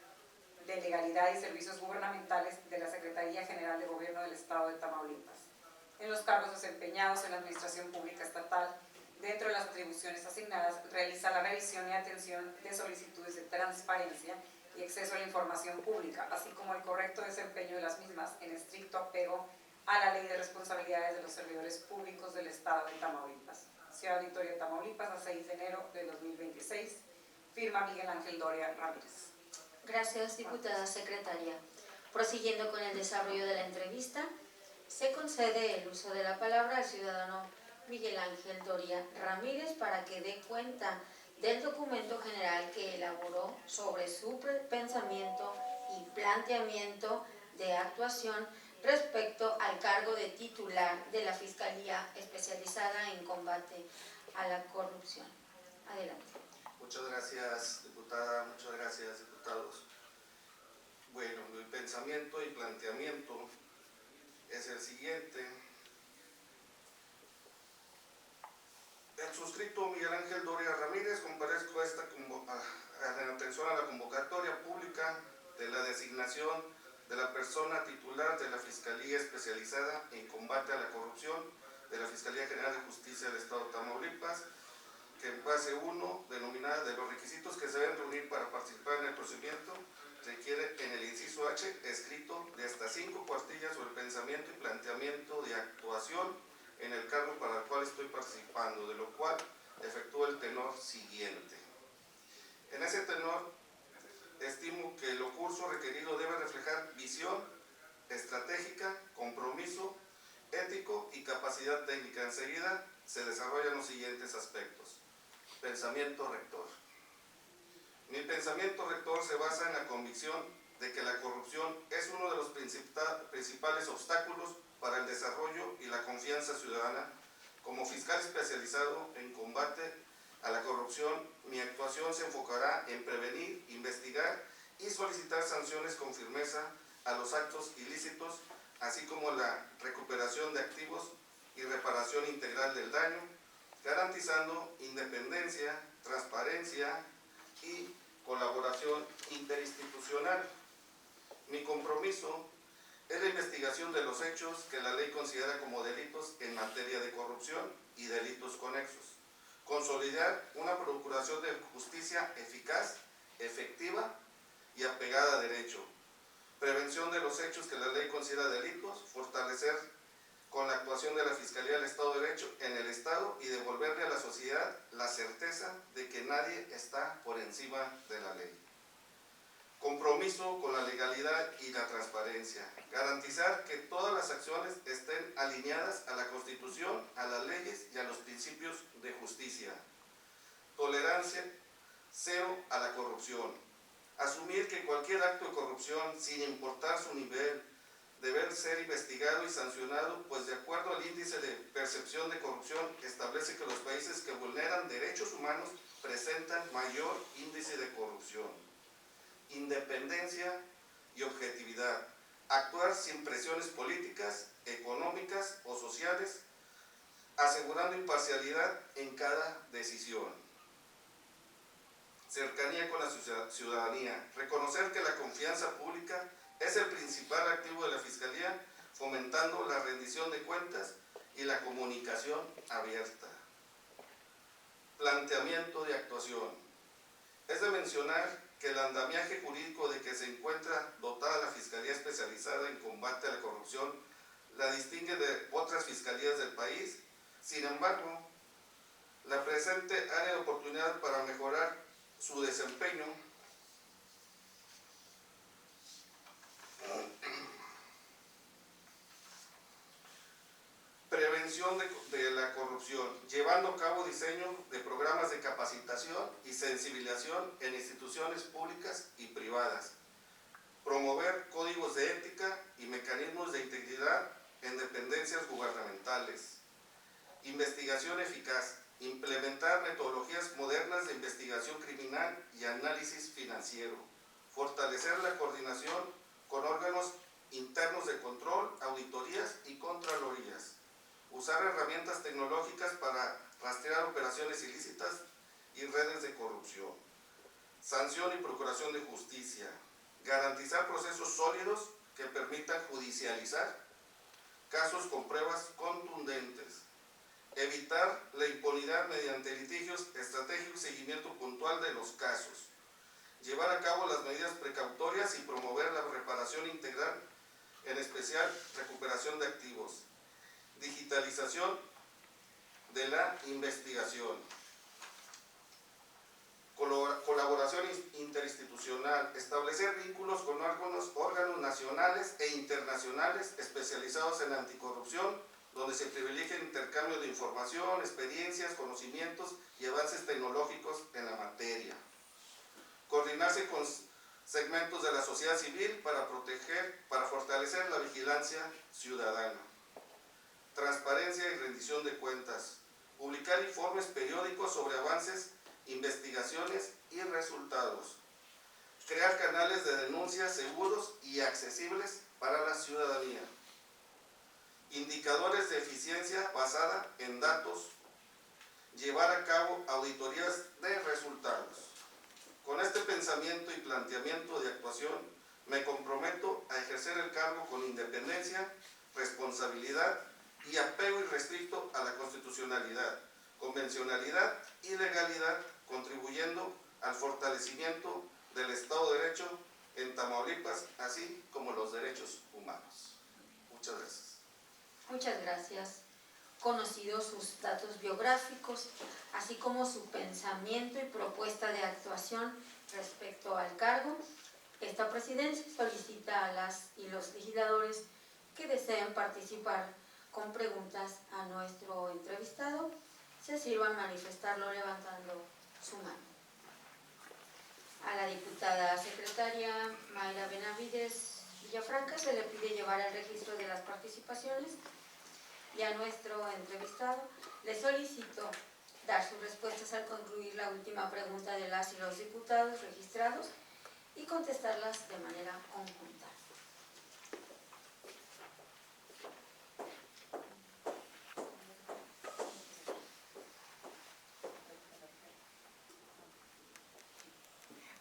de Legalidad y Servicios Gubernamentales de la Secretaría General de Gobierno del Estado de Tamaulipas, en los cargos desempeñados en la Administración Pública Estatal. Dentro de las atribuciones asignadas, realiza la revisión y atención de solicitudes de transparencia y acceso a la información pública, así como el correcto desempeño de las mismas en estricto apego a la Ley de Responsabilidades de los Servidores Públicos del Estado de Tamaulipas. Ciudad Victoria, Tamaulipas, a 6 de enero de 2026. Firma Miguel Ángel Doria Ramírez. Gracias, diputada secretaria. Prosiguiendo con el desarrollo de la entrevista, se concede el uso de la palabra al ciudadano Miguel Ángel Doria Ramírez para que dé cuenta del documento general que elaboró sobre su pensamiento y planteamiento de actuación respecto al cargo de titular de la Fiscalía Especializada en Combate a la Corrupción. Adelante. Muchas gracias, diputada, muchas gracias, diputados. Bueno, mi pensamiento y planteamiento es el siguiente. El suscrito Miguel Ángel Doria Ramírez, comparezco en atención a la convocatoria pública de la designación de la persona titular de la Fiscalía Especializada en Combate a la Corrupción de la Fiscalía General de Justicia del Estado de Tamaulipas, que en fase 1, denominada de los requisitos que se deben reunir para participar en el procedimiento, requiere en el inciso H escrito de hasta 5 cuartillas sobre el pensamiento y planteamiento de actuación en el cargo para el cual estoy participando, de lo cual efectúo el tenor siguiente. En ese tenor, estimo que el curso requerido debe reflejar visión estratégica, compromiso ético y capacidad técnica. Enseguida se desarrollan los siguientes aspectos. Pensamiento rector. Mi pensamiento rector se basa en la convicción de que la corrupción es uno de los principales obstáculos para el desarrollo y la confianza ciudadana. Como fiscal especializado en combate a la corrupción, mi actuación se enfocará en prevenir, investigar y solicitar sanciones con firmeza a los actos ilícitos, así como la recuperación de activos y reparación integral del daño, garantizando independencia, transparencia y colaboración interinstitucional. Mi compromiso es la investigación de los hechos que la ley considera como delitos en materia de corrupción y delitos conexos. Consolidar una procuración de justicia eficaz, efectiva y apegada a derecho. Prevención de los hechos que la ley considera delitos, fortalecer con la actuación de la Fiscalía del Estado de Derecho en el Estado y devolverle a la sociedad la certeza de que nadie está por encima de la ley. Compromiso con la legalidad y la transparencia. Garantizar que todas las acciones estén alineadas a la Constitución, a las leyes y a los principios de justicia. Tolerancia cero a la corrupción. Asumir que cualquier acto de corrupción, sin importar su nivel, debe ser investigado y sancionado, pues de acuerdo al índice de percepción de corrupción, establece que los países que vulneran derechos humanos presentan mayor índice de corrupción. Independencia y objetividad. Actuar sin presiones políticas, económicas o sociales, asegurando imparcialidad en cada decisión. Cercanía con la ciudadanía. Reconocer que la confianza pública es el principal activo de la Fiscalía, fomentando la rendición de cuentas y la comunicación abierta. Planteamiento de actuación. Es de mencionar que el andamiaje jurídico de que se encuentra dotada la Fiscalía Especializada en Combate a la Corrupción la distingue de otras fiscalías del país. Sin embargo, la presente área de oportunidad para mejorar su desempeño prevención prevención de la corrupción, llevando a cabo diseño de programas de capacitación y sensibilización en instituciones públicas y privadas. Promover códigos de ética y mecanismos de integridad en dependencias gubernamentales. Investigación eficaz. Implementar metodologías modernas de investigación criminal y análisis financiero. Fortalecer la coordinación con órganos internos de control, auditorías y contralorías. Usar herramientas tecnológicas para rastrear operaciones ilícitas y redes de corrupción. Sanción y procuración de justicia. Garantizar procesos sólidos que permitan judicializar casos con pruebas contundentes. Evitar la impunidad mediante litigios estratégicos y seguimiento puntual de los casos. Llevar a cabo las medidas precautorias y promover la reparación integral, en especial recuperación de activos. Digitalización de la investigación. Colaboración interinstitucional. Establecer vínculos con órganos nacionales e internacionales especializados en anticorrupción, donde se privilegia el intercambio de información, experiencias, conocimientos y avances tecnológicos en la materia. Coordinarse con segmentos de la sociedad civil para fortalecer la vigilancia ciudadana. Transparencia y rendición de cuentas. Publicar informes periódicos sobre avances, investigaciones y resultados. Crear canales de denuncia seguros y accesibles para la ciudadanía. Indicadores de eficiencia basada en datos. Llevar a cabo auditorías de resultados. Con este pensamiento y planteamiento de actuación, me comprometo a ejercer el cargo con independencia, responsabilidad y apego irrestricto a la constitucionalidad, convencionalidad y legalidad, contribuyendo al fortalecimiento del Estado de Derecho en Tamaulipas, así como los derechos humanos. Muchas gracias. Muchas gracias. Conocidos sus datos biográficos, así como su pensamiento y propuesta de actuación respecto al cargo, esta presidencia solicita a las y los legisladores que deseen participar con preguntas a nuestro entrevistado, se sirvan manifestarlo levantando su mano. A la diputada secretaria Mayra Benavides Villafranca se le pide llevar el registro de las participaciones y a nuestro entrevistado le solicito dar sus respuestas al concluir la última pregunta de las y los diputados registrados y contestarlas de manera conjunta.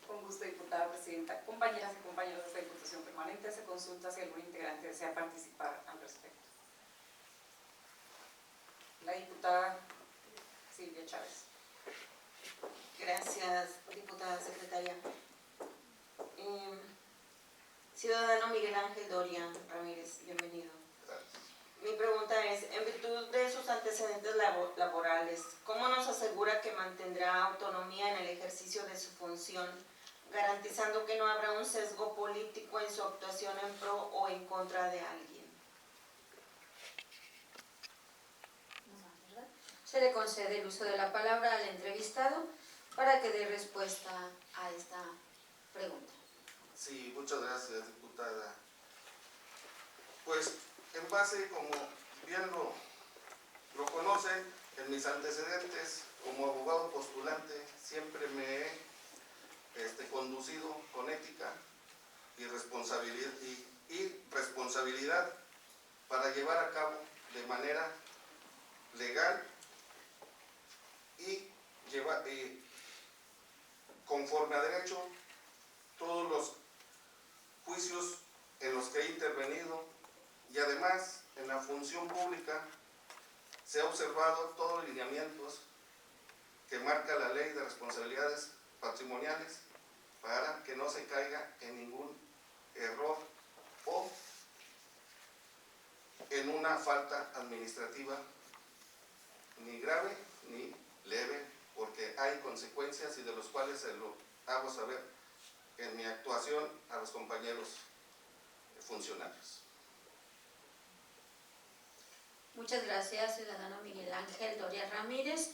Con gusto, diputada presidenta. Compañeras y compañeros de esta Diputación Permanente, se consulta si algún integrante desea participar al respecto. La diputada Silvia Chávez. Gracias, diputada secretaria. Ciudadano Miguel Ángel Doria Ramírez, bienvenido. Mi pregunta es, en virtud de sus antecedentes laborales, ¿cómo nos asegura que mantendrá autonomía en el ejercicio de su función, garantizando que no habrá un sesgo político en su actuación en pro o en contra de alguien? Se le concede el uso de la palabra al entrevistado para que dé respuesta a esta pregunta. Sí, muchas gracias, diputada. Pues, en base, como bien lo conocen, en mis antecedentes como abogado postulante siempre me he conducido con ética y responsabilidad para llevar a cabo de manera legal y conforme a derecho todos los juicios en los que he intervenido, y además en la función pública se ha observado todos los lineamientos que marca la Ley de Responsabilidades Patrimoniales para que no se caiga en ningún error o en una falta administrativa ni grave ni leve, porque hay consecuencias y de los cuales se lo hago saber en mi actuación a los compañeros funcionarios. Muchas gracias, ciudadano Miguel Ángel Doria Ramírez.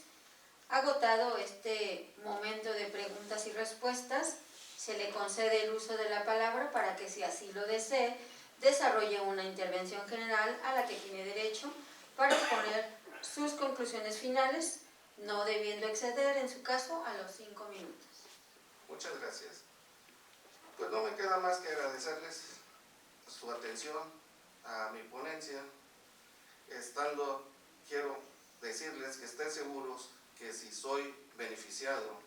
Agotado este momento de preguntas y respuestas, se le concede el uso de la palabra para que, si así lo desee, desarrolle una intervención general a la que tiene derecho para exponer sus conclusiones finales, no debiendo exceder, en su caso, a los 5 minutos. Muchas gracias. Pues no me queda más que agradecerles su atención a mi ponencia. Quiero decirles que estén seguros que si soy beneficiado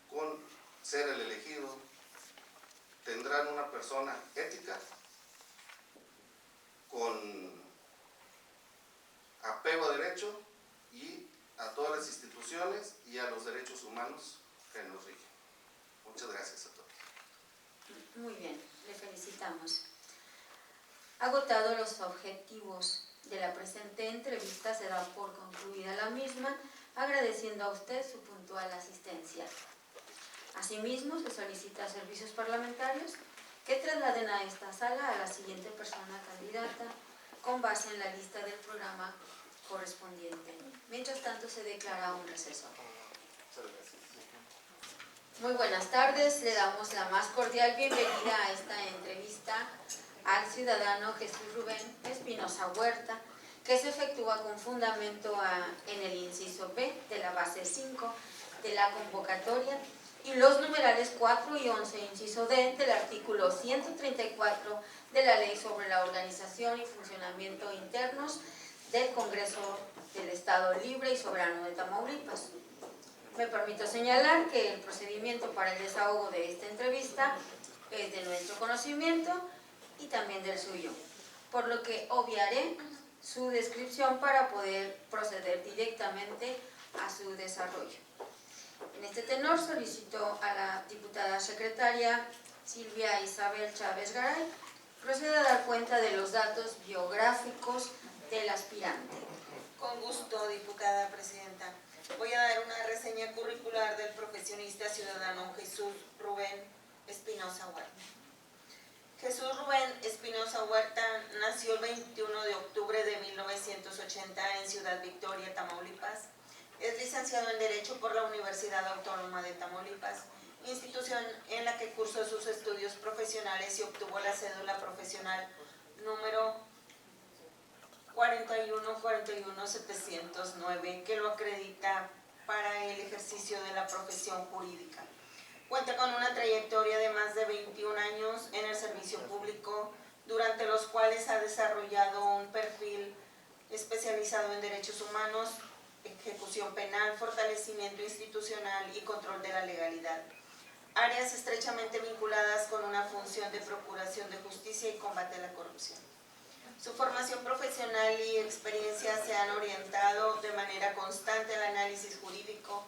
con ser el elegido, tendrán una persona ética, con apego a derecho y a todas las instituciones y a los derechos humanos que nos rigen. Muchas gracias a todos. Muy bien, le felicitamos. Agotado los objetivos de la presente entrevista, se da por concluida la misma, agradeciendo a usted su puntual asistencia. Asimismo, se solicita a servicios parlamentarios que trasladen a esta sala a la siguiente persona candidata con base en la lista del programa correspondiente. Mientras tanto, se declara un receso. Muy buenas tardes, le damos la más cordial bienvenida a esta entrevista al ciudadano Jesús Rubén Espinosa Huerta, que se efectúa con fundamento en el inciso B de la base 5 de la convocatoria y los numerales 4 y 11, inciso D, del artículo 134 de la Ley sobre la Organización y Funcionamiento Internos del Congreso del Estado Libre y Soberano de Tamaulipas. Me permito señalar que el procedimiento para el desahogo de esta entrevista es de nuestro conocimiento y también del suyo, por lo que obviaré su descripción para poder proceder directamente a su desarrollo. En este tenor solicito a la diputada secretaria Silvia Isabel Chávez Garay proceda a dar cuenta de los datos biográficos del aspirante. Con gusto, diputada presidenta. Voy a dar una reseña curricular del profesionista ciudadano Jesús Rubén Espinosa Huerta. Jesús Rubén Espinosa Huerta nació el 21 de octubre de 1980 en Ciudad Victoria, Tamaulipas. Es licenciado en Derecho por la Universidad Autónoma de Tamaulipas, institución en la que cursó sus estudios profesionales y obtuvo la cédula profesional número 4141709, que lo acredita para el ejercicio de la profesión jurídica. Cuenta con una trayectoria de más de 21 años en el servicio público, durante los cuales ha desarrollado un perfil especializado en derechos humanos, ejecución penal, fortalecimiento institucional y control de la legalidad. Áreas estrechamente vinculadas con una función de procuración de justicia y combate a la corrupción. Su formación profesional y experiencia se han orientado de manera constante al análisis jurídico,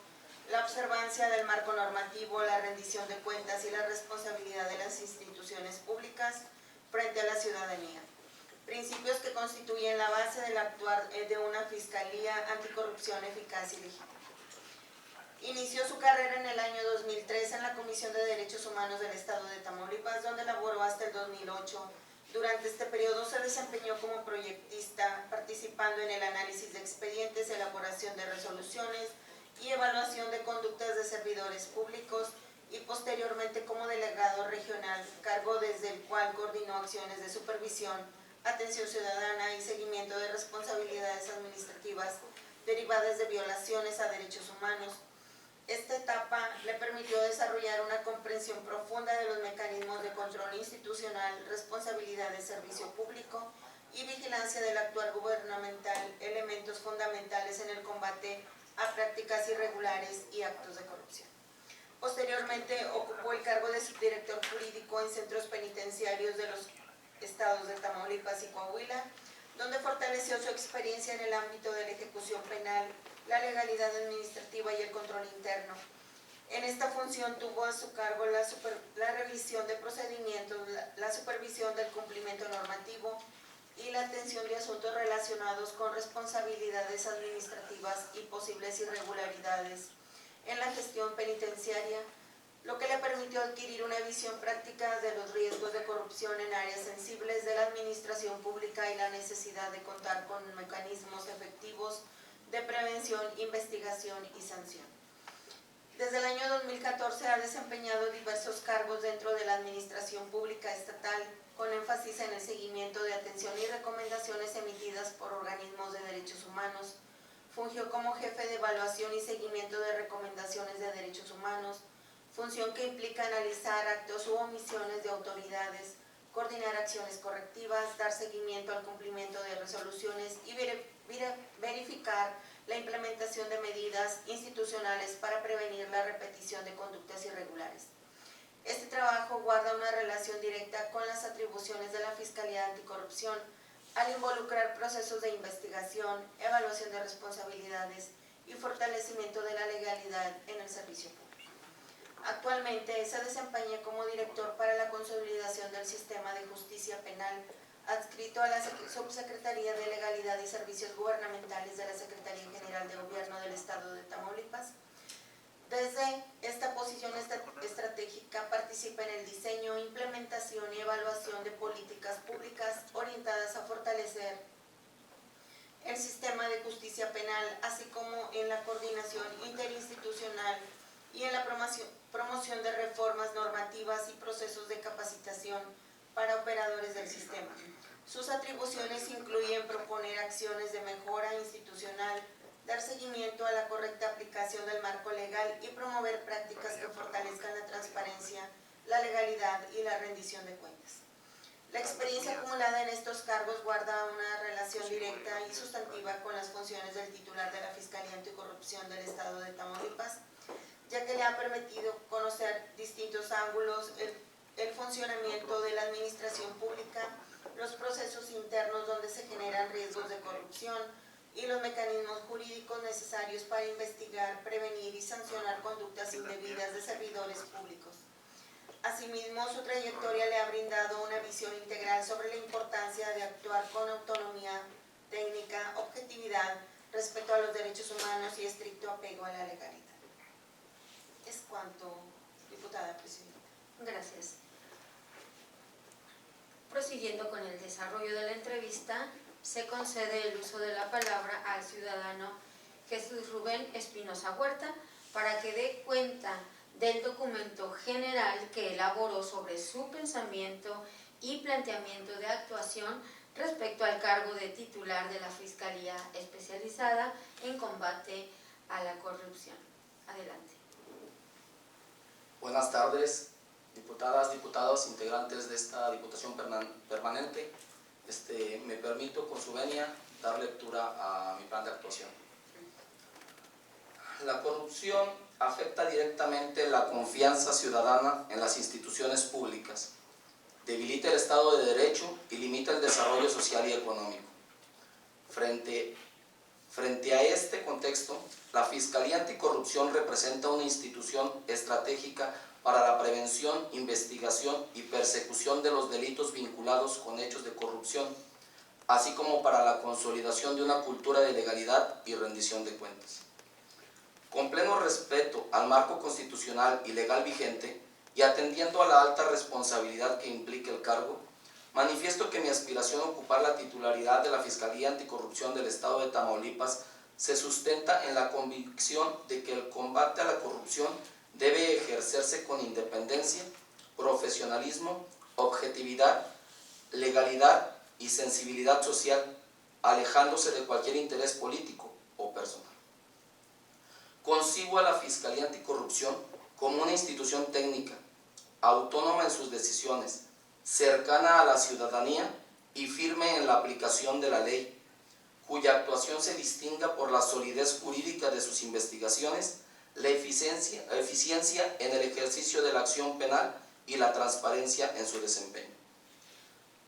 la observancia del marco normativo, la rendición de cuentas y la responsabilidad de las instituciones públicas frente a la ciudadanía. Principios que constituyen la base del actuar de una fiscalía anticorrupción eficaz y legítima. Inició su carrera en el año 2003 en la Comisión de Derechos Humanos del Estado de Tamaulipas, donde laboró hasta el 2008. Durante este periodo se desempeñó como proyectista, participando en el análisis de expedientes, elaboración de resoluciones y evaluación de conductas de servidores públicos, y posteriormente como delegado regional, cargo desde el cual coordinó acciones de supervisión, atención ciudadana y seguimiento de responsabilidades administrativas derivadas de violaciones a derechos humanos. Esta etapa le permitió desarrollar una comprensión profunda de los mecanismos de control institucional, responsabilidad de servicio público y vigilancia del actuar gubernamental, elementos fundamentales en el combate a prácticas irregulares y actos de corrupción. Posteriormente ocupó el cargo de subdirector jurídico en centros penitenciarios de los estados de Tamaulipas y Coahuila, donde fortaleció su experiencia en el ámbito de la ejecución penal, la legalidad administrativa y el control interno. En esta función tuvo a su cargo la revisión de procedimientos, la supervisión del cumplimiento normativo y la atención de asuntos relacionados con responsabilidades administrativas y posibles irregularidades en la gestión penitenciaria, lo que le permitió adquirir una visión práctica de los riesgos de corrupción en áreas sensibles de la administración pública y la necesidad de contar con mecanismos efectivos de prevención, investigación y sanción. Desde el año 2014 ha desempeñado diversos cargos dentro de la administración pública estatal, con énfasis en el seguimiento de atención y recomendaciones emitidas por organismos de derechos humanos. Fungió como jefe de evaluación y seguimiento de recomendaciones de derechos humanos, función que implica analizar actos u omisiones de autoridades, coordinar acciones correctivas, dar seguimiento al cumplimiento de resoluciones y verificar la implementación de medidas institucionales para prevenir la repetición de conductas irregulares. Este trabajo guarda una relación directa con las atribuciones de la Fiscalía Anticorrupción al involucrar procesos de investigación, evaluación de responsabilidades y fortalecimiento de la legalidad en el servicio público. Actualmente se desempeña como director para la consolidación del sistema de justicia penal, adscrito a la Subsecretaría de Legalidad y Servicios Gubernamentales de la Secretaría General de Gobierno del Estado de Tamaulipas. Desde esta posición estratégica participa en el diseño, implementación y evaluación de políticas públicas orientadas a fortalecer el sistema de justicia penal, así como en la coordinación interinstitucional y en la promoción de reformas normativas y procesos de capacitación para operadores del sistema. Sus atribuciones incluyen proponer acciones de mejora institucional, dar seguimiento a la correcta aplicación del marco legal y promover prácticas que fortalezcan la transparencia, la legalidad y la rendición de cuentas. La experiencia acumulada en estos cargos guarda una relación directa y sustantiva con las funciones del titular de la Fiscalía Anticorrupción del Estado de Tamaulipas, ya que le ha permitido conocer distintos ángulos, el funcionamiento de la administración pública, los procesos internos donde se generan riesgos de corrupción y los mecanismos jurídicos necesarios para investigar, prevenir y sancionar conductas indebidas de servidores públicos. Asimismo, su trayectoria le ha brindado una visión integral sobre la importancia de actuar con autonomía técnica, objetividad, respeto a los derechos humanos y estricto apego a la legalidad. Es cuanto, diputada presidenta. Gracias. Prosiguiendo con el desarrollo de la entrevista, se concede el uso de la palabra al ciudadano Jesús Rubén Espinosa Huerta para que dé cuenta del documento general que elaboró sobre su pensamiento y planteamiento de actuación respecto al cargo de titular de la Fiscalía Especializada en Combate a la Corrupción. Adelante. Buenas tardes, diputadas, diputados, integrantes de esta Diputación Permanente. Me permito, con su venia, dar lectura a mi plan de actuación. La corrupción afecta directamente la confianza ciudadana en las instituciones públicas, debilita el Estado de Derecho y limita el desarrollo social y económico. Frente a este contexto, la Fiscalía Anticorrupción representa una institución estratégica para la prevención, investigación y persecución de los delitos vinculados con hechos de corrupción, así como para la consolidación de una cultura de legalidad y rendición de cuentas. Con pleno respeto al marco constitucional y legal vigente y atendiendo a la alta responsabilidad que implica el cargo, manifiesto que mi aspiración a ocupar la titularidad de la Fiscalía Anticorrupción del Estado de Tamaulipas se sustenta en la convicción de que el combate a la corrupción debe ejercerse con independencia, profesionalismo, objetividad, legalidad y sensibilidad social, alejándose de cualquier interés político o personal. Concibo a la Fiscalía Anticorrupción como una institución técnica, autónoma en sus decisiones, cercana a la ciudadanía y firme en la aplicación de la ley, cuya actuación se distinga por la solidez jurídica de sus investigaciones, la eficiencia en el ejercicio de la acción penal y la transparencia en su desempeño.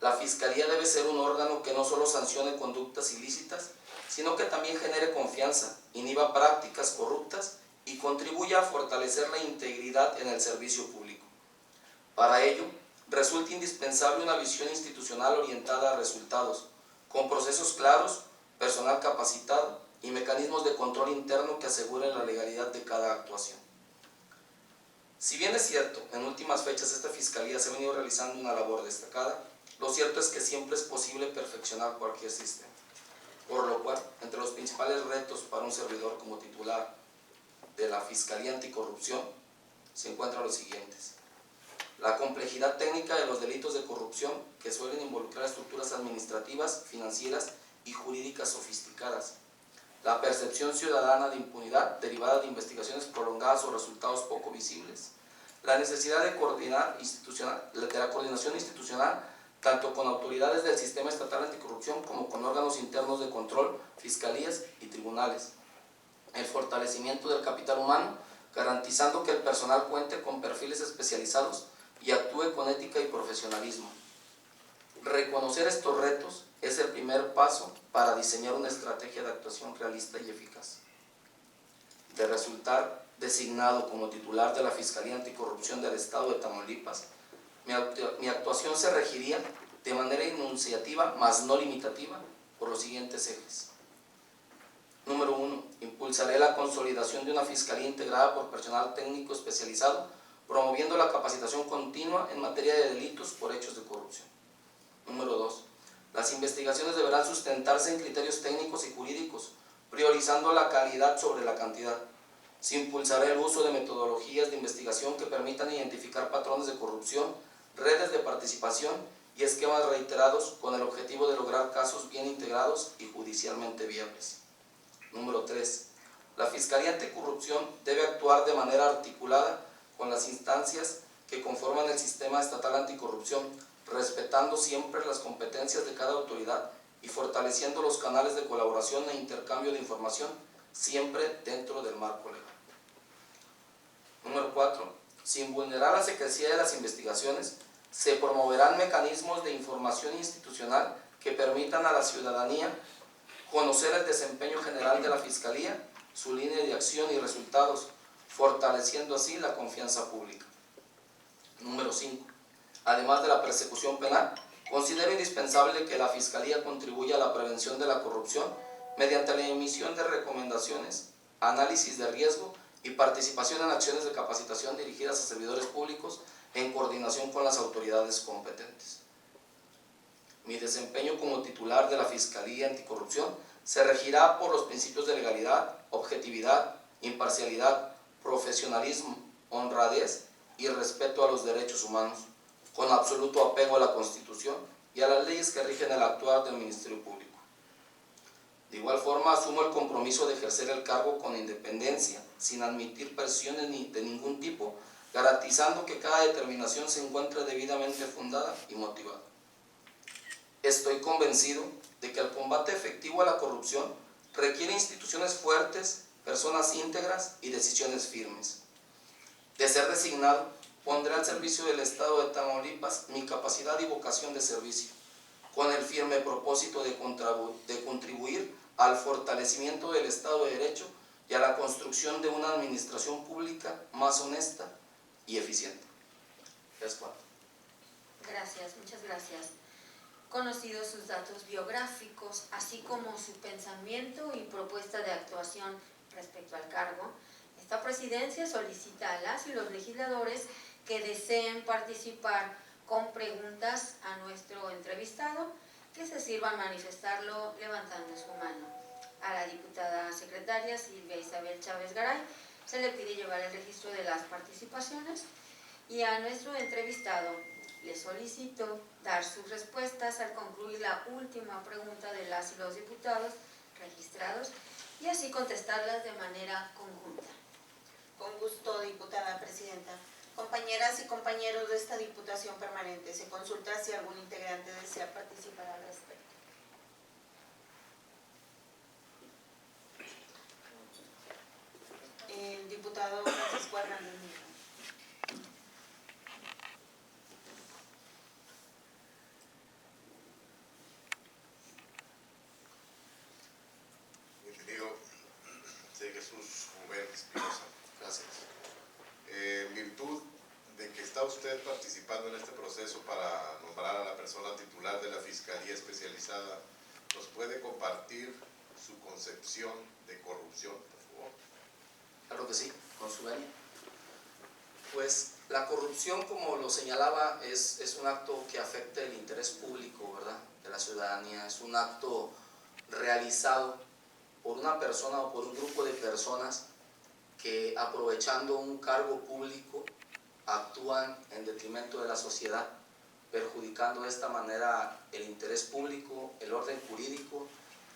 La Fiscalía debe ser un órgano que no solo sancione conductas ilícitas, sino que también genere confianza, inhiba prácticas corruptas y contribuya a fortalecer la integridad en el servicio público. Para ello, resulta indispensable una visión institucional orientada a resultados, con procesos claros, personal capacitado y mecanismos de control interno que aseguren la legalidad de cada actuación. Si bien es cierto, en últimas fechas esta Fiscalía se ha venido realizando una labor destacada, lo cierto es que siempre es posible perfeccionar cualquier sistema. Por lo cual, entre los principales retos para un servidor como titular de la Fiscalía Anticorrupción se encuentran los siguientes: la complejidad técnica de los delitos de corrupción que suelen involucrar estructuras administrativas, financieras y jurídicas sofisticadas, la percepción ciudadana de impunidad derivada de investigaciones prolongadas o resultados poco visibles, la necesidad de la coordinación institucional tanto con autoridades del sistema estatal anticorrupción como con órganos internos de control, fiscalías y tribunales, el fortalecimiento del capital humano, garantizando que el personal cuente con perfiles especializados y actúe con ética y profesionalismo. Reconocer estos retos es el primer paso para diseñar una estrategia de actuación realista y eficaz. De resultar designado como titular de la Fiscalía Anticorrupción del Estado de Tamaulipas, mi actuación se regiría de manera enunciativa, mas no limitativa, por los siguientes ejes. Número 1. Impulsaré la consolidación de una fiscalía integrada por personal técnico especializado, promoviendo la capacitación continua en materia de delitos por hechos de corrupción. Número 2. Las investigaciones deberán sustentarse en criterios técnicos y jurídicos, priorizando la calidad sobre la cantidad. Se impulsará el uso de metodologías de investigación que permitan identificar patrones de corrupción, redes de participación y esquemas reiterados con el objetivo de lograr casos bien integrados y judicialmente viables. Número 3. La Fiscalía Anticorrupción debe actuar de manera articulada con las instancias que conforman el sistema estatal anticorrupción, respetando siempre las competencias de cada autoridad y fortaleciendo los canales de colaboración e intercambio de información, siempre dentro del marco legal. Número 4. Sin vulnerar la secrecía de las investigaciones, se promoverán mecanismos de información institucional que permitan a la ciudadanía conocer el desempeño general de la Fiscalía, su línea de acción y resultados, fortaleciendo así la confianza pública. Número 5. Además de la persecución penal, considero indispensable que la Fiscalía contribuya a la prevención de la corrupción mediante la emisión de recomendaciones, análisis de riesgo y participación en acciones de capacitación dirigidas a servidores públicos en coordinación con las autoridades competentes. Mi desempeño como titular de la Fiscalía Anticorrupción se regirá por los principios de legalidad, objetividad, imparcialidad, profesionalismo, honradez y respeto a los derechos humanos, con absoluto apego a la Constitución y a las leyes que rigen el actuar del Ministerio Público. De igual forma, asumo el compromiso de ejercer el cargo con independencia, sin admitir presiones de ningún tipo, garantizando que cada determinación se encuentre debidamente fundada y motivada. Estoy convencido de que el combate efectivo a la corrupción requiere instituciones fuertes, personas íntegras y decisiones firmes. De ser designado, pondré al servicio del Estado de Tamaulipas mi capacidad y vocación de servicio, con el firme propósito de contribuir al fortalecimiento del Estado de Derecho y a la construcción de una administración pública más honesta y eficiente. Es cuanto. Gracias, muchas gracias. Conocidos sus datos biográficos, así como su pensamiento y propuesta de actuación respecto al cargo, esta presidencia solicita a las y los legisladores que deseen participar con preguntas a nuestro entrevistado, que se sirvan manifestarlo levantando su mano. A la diputada secretaria Silvia Isabel Chávez Garay se le pide llevar el registro de las participaciones y a nuestro entrevistado le solicito dar sus respuestas al concluir la última pregunta de las y los diputados registrados y así contestarlas de manera conjunta. Con gusto, diputada presidenta. Compañeras y compañeros de esta Diputación Permanente, se consulta si algún integrante desea participar al respecto. El diputado Francisco Hernández Mira. Mi querido Jesús Rubén Espinosa, gracias. En virtud de que está usted participando en este proceso para nombrar a la persona titular de la Fiscalía Especializada, ¿nos puede compartir su concepción de corrupción, por favor? Claro que sí, con su venia. Pues la corrupción, como lo señalaba, es un acto que afecta el interés público, ¿verdad?, de la ciudadanía. Es un acto realizado por una persona o por un grupo de personas que, aprovechando un cargo público, actúan en detrimento de la sociedad, perjudicando de esta manera el interés público, el orden jurídico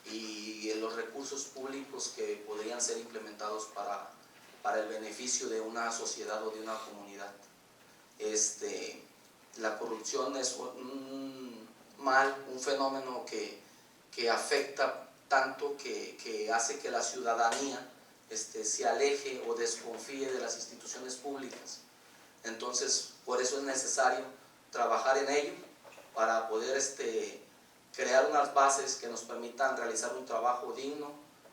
y los recursos públicos que podrían ser implementados para el beneficio de una sociedad o de una comunidad. La corrupción es un mal, un fenómeno que afecta tanto que hace que la ciudadanía se aleje o desconfíe de las instituciones públicas. Entonces, por eso es necesario trabajar en ello para poder crear unas bases que nos permitan realizar un trabajo digno,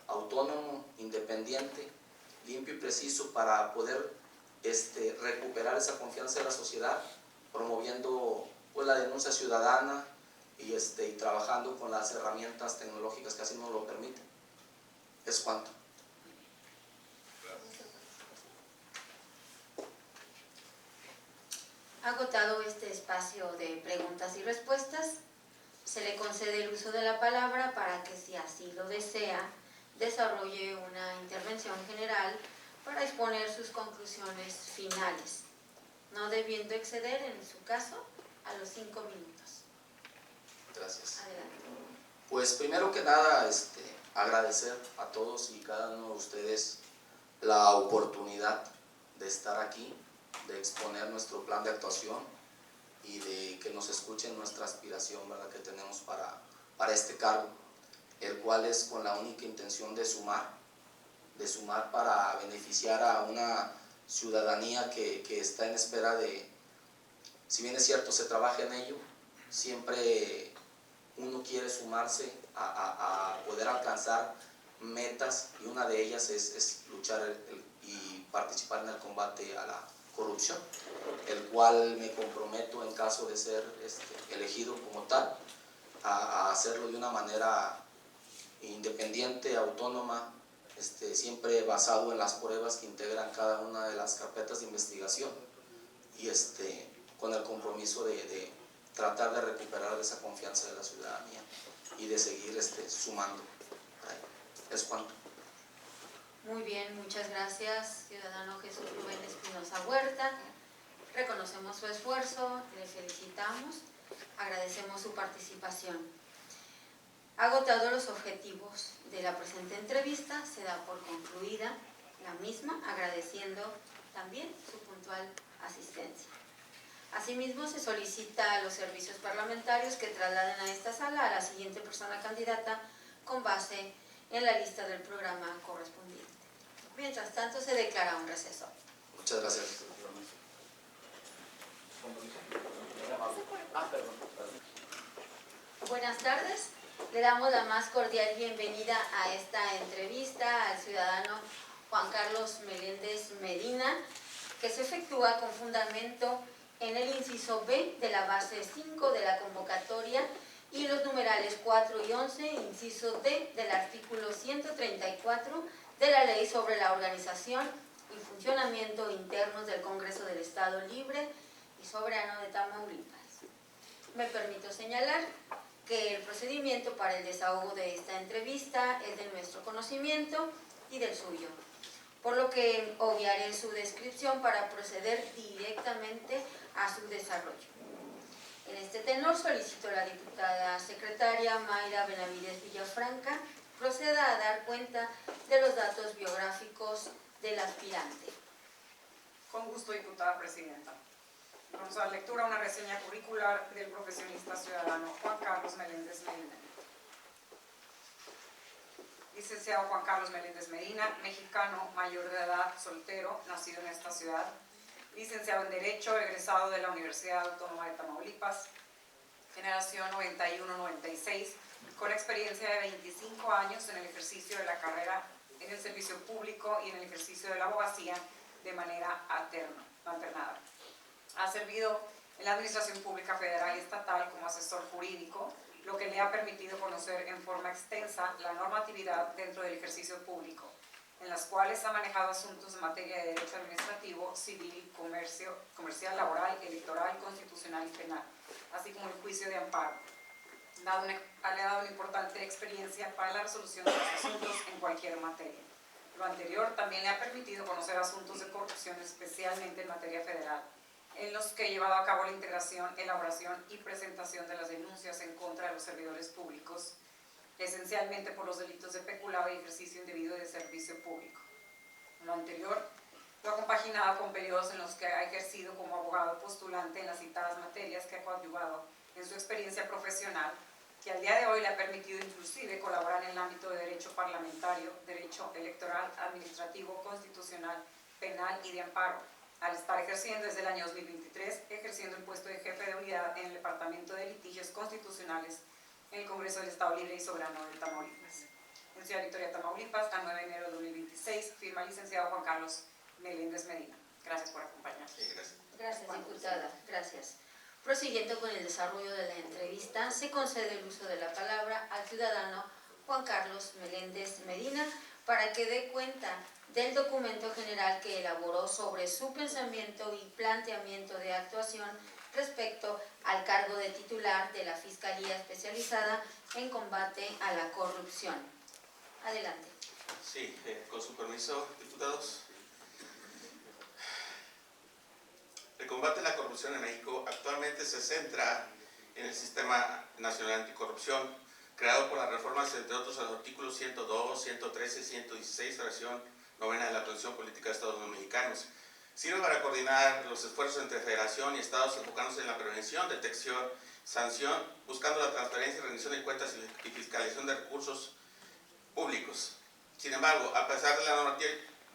autónomo, independiente, limpio y preciso, para poder recuperar esa confianza de la sociedad, promoviendo pues la denuncia ciudadana y trabajando con las herramientas tecnológicas que así nos lo permiten. Es cuanto. Agotado este espacio de preguntas y respuestas, se le concede el uso de la palabra para que, si así lo desea, desarrolle una intervención general para exponer sus conclusiones finales, no debiendo exceder, en su caso, a los 5 minutos. Gracias. Adelante. Pues primero que nada, agradecer a todos y cada uno de ustedes la oportunidad de estar aquí, de exponer nuestro plan de actuación y de que nos escuchen nuestra aspiración, ¿verdad?, que tenemos para este cargo, el cual es con la única intención de sumar para beneficiar a una ciudadanía que está en espera de, si bien es cierto, se trabaja en ello, siempre uno quiere sumarse a poder alcanzar metas, y una de ellas es luchar y participar en el combate a la corrupción, el cual me comprometo, en caso de ser elegido como tal, a hacerlo de una manera independiente, autónoma, siempre basado en las pruebas que integran cada una de las carpetas de investigación, y con el compromiso de tratar de recuperar esa confianza de la ciudadanía y de seguir sumando. Es cuanto. Muy bien, muchas gracias, ciudadano Jesús Rubén Espinosa Huerta. Reconocemos su esfuerzo, le felicitamos, agradecemos su participación. Agotados los objetivos de la presente entrevista, se da por concluida la misma, agradeciendo también su puntual asistencia. Asimismo, se solicita a los servicios parlamentarios que trasladen a esta sala a la siguiente persona candidata con base en la lista del programa correspondiente. Mientras tanto, se declara un receso. Muchas gracias. Buenas tardes. Le damos la más cordial bienvenida a esta entrevista al ciudadano Juan Carlos Meléndez Medina, que se efectúa con fundamento en el inciso B de la base 5 de la convocatoria y los numerales 4 y 11, inciso D del artículo 134 de la Ley sobre la Organización y Funcionamiento Internos del Congreso del Estado Libre y Soberano de Tamaulipas. Me permito señalar que el procedimiento para el desahogo de esta entrevista es de nuestro conocimiento y del suyo, por lo que obviaré su descripción para proceder directamente a su desarrollo. En este tenor solicito a la diputada secretaria Mayra Benavides Villafranca proceda a dar cuenta de los datos biográficos del aspirante. Con gusto, diputada presidenta. Vamos a dar lectura a una reseña curricular del profesionista ciudadano Juan Carlos Meléndez Medina. Licenciado Juan Carlos Meléndez Medina, mexicano, mayor de edad, soltero, nacido en esta ciudad. Licenciado en Derecho, egresado de la Universidad Autónoma de Tamaulipas, generación 91-96, con experiencia de 25 años en el ejercicio de la carrera en el servicio público y en el ejercicio de la abogacía de manera alternada. Ha servido en la Administración Pública Federal y Estatal como asesor jurídico, lo que le ha permitido conocer en forma extensa la normatividad dentro del ejercicio público, en las cuales ha manejado asuntos de materia de derecho administrativo, civil, comercial, laboral, electoral, constitucional y penal, así como el juicio de amparo. Le ha dado una importante experiencia para la resolución de los asuntos en cualquier materia. Lo anterior también le ha permitido conocer asuntos de corrupción, especialmente en materia federal, en los que ha llevado a cabo la integración, elaboración y presentación de las denuncias en contra de los servidores públicos, esencialmente por los delitos de peculado y ejercicio indebido de servicio público. Lo anterior lo ha compaginado con periodos en los que ha ejercido como abogado postulante en las citadas materias que ha coadyuvado en su experiencia profesional, que al día de hoy le ha permitido inclusive colaborar en el ámbito de derecho parlamentario, derecho electoral, administrativo, constitucional, penal y de amparo, al estar ejerciendo desde el año 2023, ejerciendo el puesto de jefe de unidad en el Departamento de Litigios Constitucionales en el Congreso del Estado Libre y Soberano de Tamaulipas. En Ciudad Victoria, Tamaulipas, a 9 de enero de 2026, firma el licenciado Juan Carlos Meléndez Medina. Gracias por acompañarnos. Sí, gracias. Gracias, diputada. Gracias. Prosiguiendo con el desarrollo de la entrevista, se concede el uso de la palabra al ciudadano Juan Carlos Meléndez Medina para que dé cuenta del documento general que elaboró sobre su pensamiento y planteamiento de actuación respecto al cargo de titular de la Fiscalía Especializada en Combate a la Corrupción. Adelante. Sí, con su permiso, diputados. El combate a la corrupción en México actualmente se centra en el Sistema Nacional Anticorrupción, creado por las reformas, entre otros, a los artículos 102, 113 y 116, fracción novena de la Constitución Política de Estados Unidos Mexicanos. Sirve para coordinar los esfuerzos entre Federación y Estados enfocándose en la prevención, detección, sanción, buscando la transparencia y rendición de cuentas y fiscalización de recursos públicos. Sin embargo, a pesar de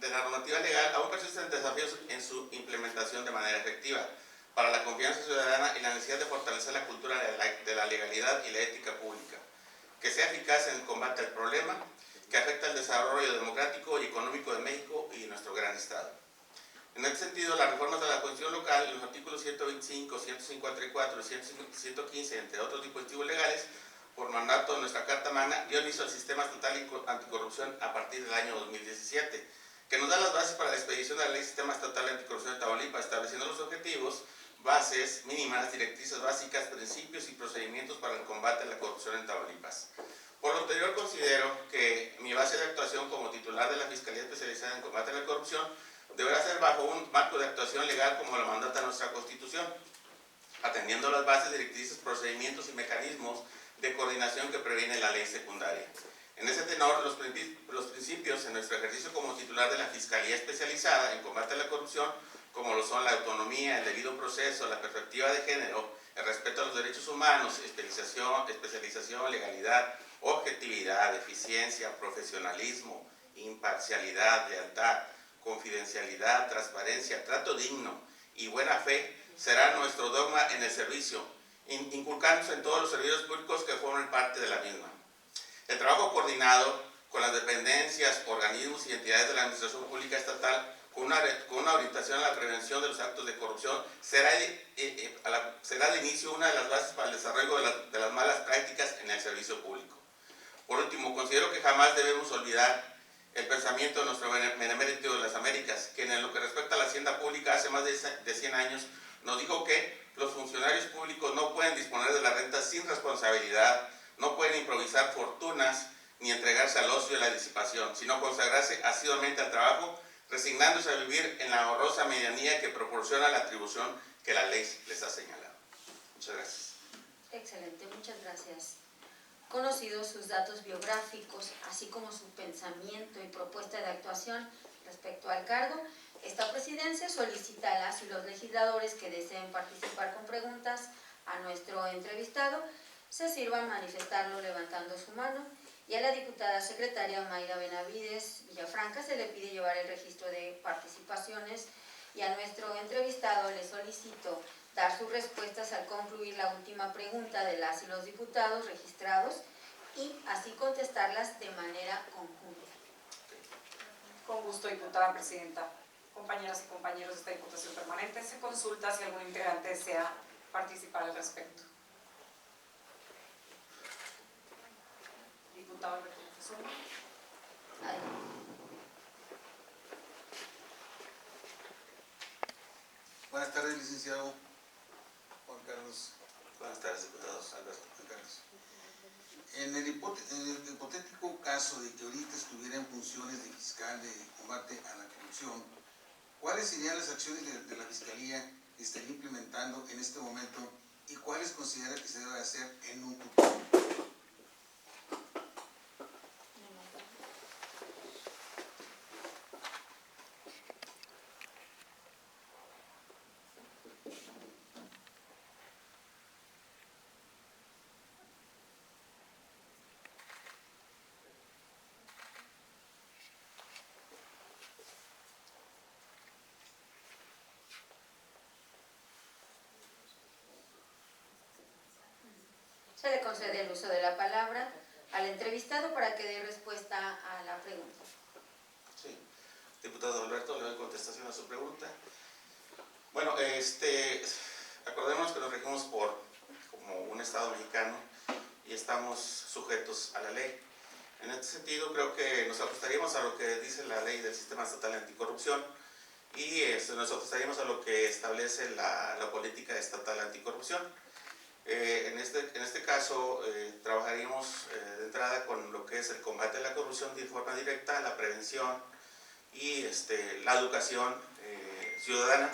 la normativa legal, aún persisten desafíos en su implementación de manera efectiva para la confianza ciudadana y la necesidad de fortalecer la cultura de la legalidad y la ética pública, que sea eficaz en el combate al problema que afecta el desarrollo democrático y económico de México y nuestro gran Estado. En este sentido, las reformas de la Constitución local, en los artículos 125, 154 y 115, entre otros dispositivos legales, por mandato de nuestra Carta Magna, dio inicio al Sistema Estatal Anticorrupción a partir del año 2017, que nos da las bases para la expedición de la Ley Sistema Estatal Anticorrupción de Tamaulipas, estableciendo los objetivos, bases mínimas, directrices básicas, principios y procedimientos para el combate a la corrupción en Tamaulipas. Por lo anterior, considero que mi base de actuación como titular de la Fiscalía Especializada en Combate a la Corrupción deberá ser bajo un marco de actuación legal como lo mandata nuestra Constitución, atendiendo las bases, directrices, procedimientos y mecanismos de coordinación que previene la ley secundaria. En ese tenor, los principios en nuestro ejercicio como titular de la Fiscalía Especializada en Combate a la Corrupción, como lo son la autonomía, el debido proceso, la perspectiva de género, el respeto a los derechos humanos, especialización, legalidad, objetividad, eficiencia, profesionalismo, imparcialidad, lealtad, confidencialidad, transparencia, trato digno y buena fe será nuestro dogma en el servicio, inculcándose en todos los servidores públicos que formen parte de la misma. El trabajo coordinado con las dependencias, organismos y entidades de la Administración Pública Estatal con una orientación a la prevención de los actos de corrupción será de inicio una de las bases para el desarrollo de las malas prácticas en el servicio público. Por último, considero que jamás debemos olvidar el pensamiento de nuestro benemérito de las Américas, quien en lo que respecta a la hacienda pública hace más de 100 años nos dijo que los funcionarios públicos no pueden disponer de la renta sin responsabilidad, no pueden improvisar fortunas ni entregarse al ocio y a la disipación, sino consagrarse asiduamente al trabajo, resignándose a vivir en la honrosa medianía que proporciona la atribución que la ley les ha señalado. Muchas gracias. Excelente, muchas gracias. Conocidos sus datos biográficos, así como su pensamiento y propuesta de actuación respecto al cargo, esta presidencia solicita a las y los legisladores que deseen participar con preguntas a nuestro entrevistado se sirvan manifestarlo levantando su mano, y a la diputada secretaria Mayra Benavides Villafranca se le pide llevar el registro de participaciones, y a nuestro entrevistado le solicito dar sus respuestas al concluir la última pregunta de las y los diputados registrados y así contestarlas de manera conjunta. Con gusto, diputada presidenta. Compañeras y compañeros de esta Diputación Permanente, se consulta si algún integrante desea participar al respecto. Diputado Alberto Profesor. Buenas tardes, licenciado Juan Carlos. Buenas tardes, diputados. Alberto. Juan Carlos. En el hipotético caso de que ahorita estuviera en funciones de fiscal de combate a la corrupción, ¿cuáles serían las acciones de la Fiscalía que estaría implementando en este momento y cuáles considera que se debe hacer en un futuro? Se le concede el uso de la palabra al entrevistado para que dé respuesta a la pregunta. Sí. Diputado Alberto, le doy contestación a su pregunta. Bueno, acordémonos que nos regimos como un Estado mexicano y estamos sujetos a la ley. En este sentido, creo que nos ajustaríamos a lo que dice la ley del Sistema Estatal Anticorrupción y nos ajustaríamos a lo que establece la política estatal anticorrupción. En este caso, trabajaríamos de entrada con lo que es el combate a la corrupción de forma directa, la prevención y la educación ciudadana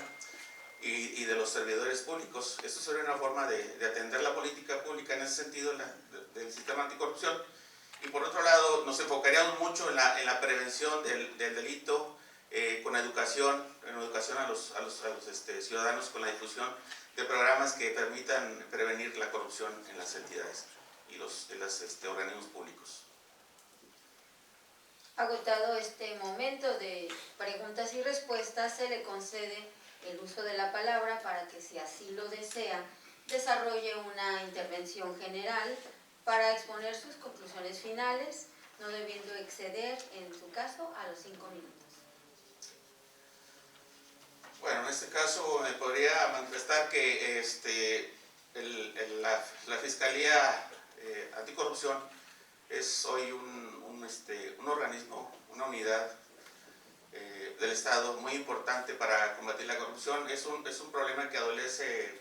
y de los servidores públicos. Esto sería una forma de atender la política pública en ese sentido del sistema anticorrupción. Y por otro lado, nos enfocaríamos mucho en la prevención del delito con educación a los ciudadanos, con la difusión de programas que permitan prevenir la corrupción en las entidades y los organismos públicos. Agotado este momento de preguntas y respuestas, se le concede el uso de la palabra para que, si así lo desea, desarrolle una intervención general para exponer sus conclusiones finales, no debiendo exceder, en su caso, a los 5 minutos. Bueno, en este caso me podría manifestar que la Fiscalía Anticorrupción es hoy un organismo, una unidad del Estado muy importante para combatir la corrupción. Es un problema que adolece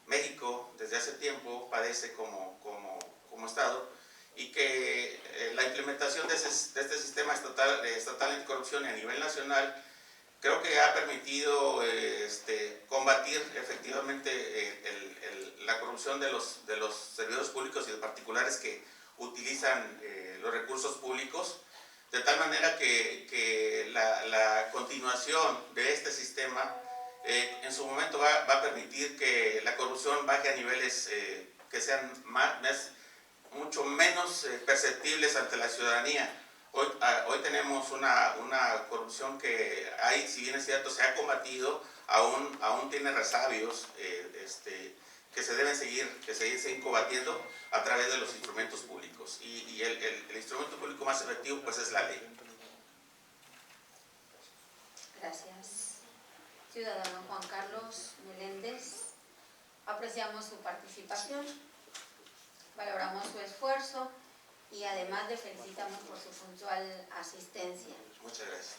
México desde hace tiempo, padece como Estado, y que la implementación de este sistema estatal anticorrupción a nivel nacional creo que ha permitido combatir efectivamente la corrupción de los servidores públicos y de particulares que utilizan los recursos públicos, de tal manera que la continuación de este sistema en su momento va a permitir que la corrupción baje a niveles que sean mucho menos perceptibles ante la ciudadanía. Hoy tenemos una corrupción que hay, si bien es cierto, se ha combatido, aún tiene resabios que se deben seguir combatiendo a través de los instrumentos públicos. Y el instrumento público más efectivo pues es la ley. Gracias. Ciudadano Juan Carlos Meléndez, apreciamos su participación, valoramos su esfuerzo y además le felicitamos por su puntual asistencia. Muchas gracias.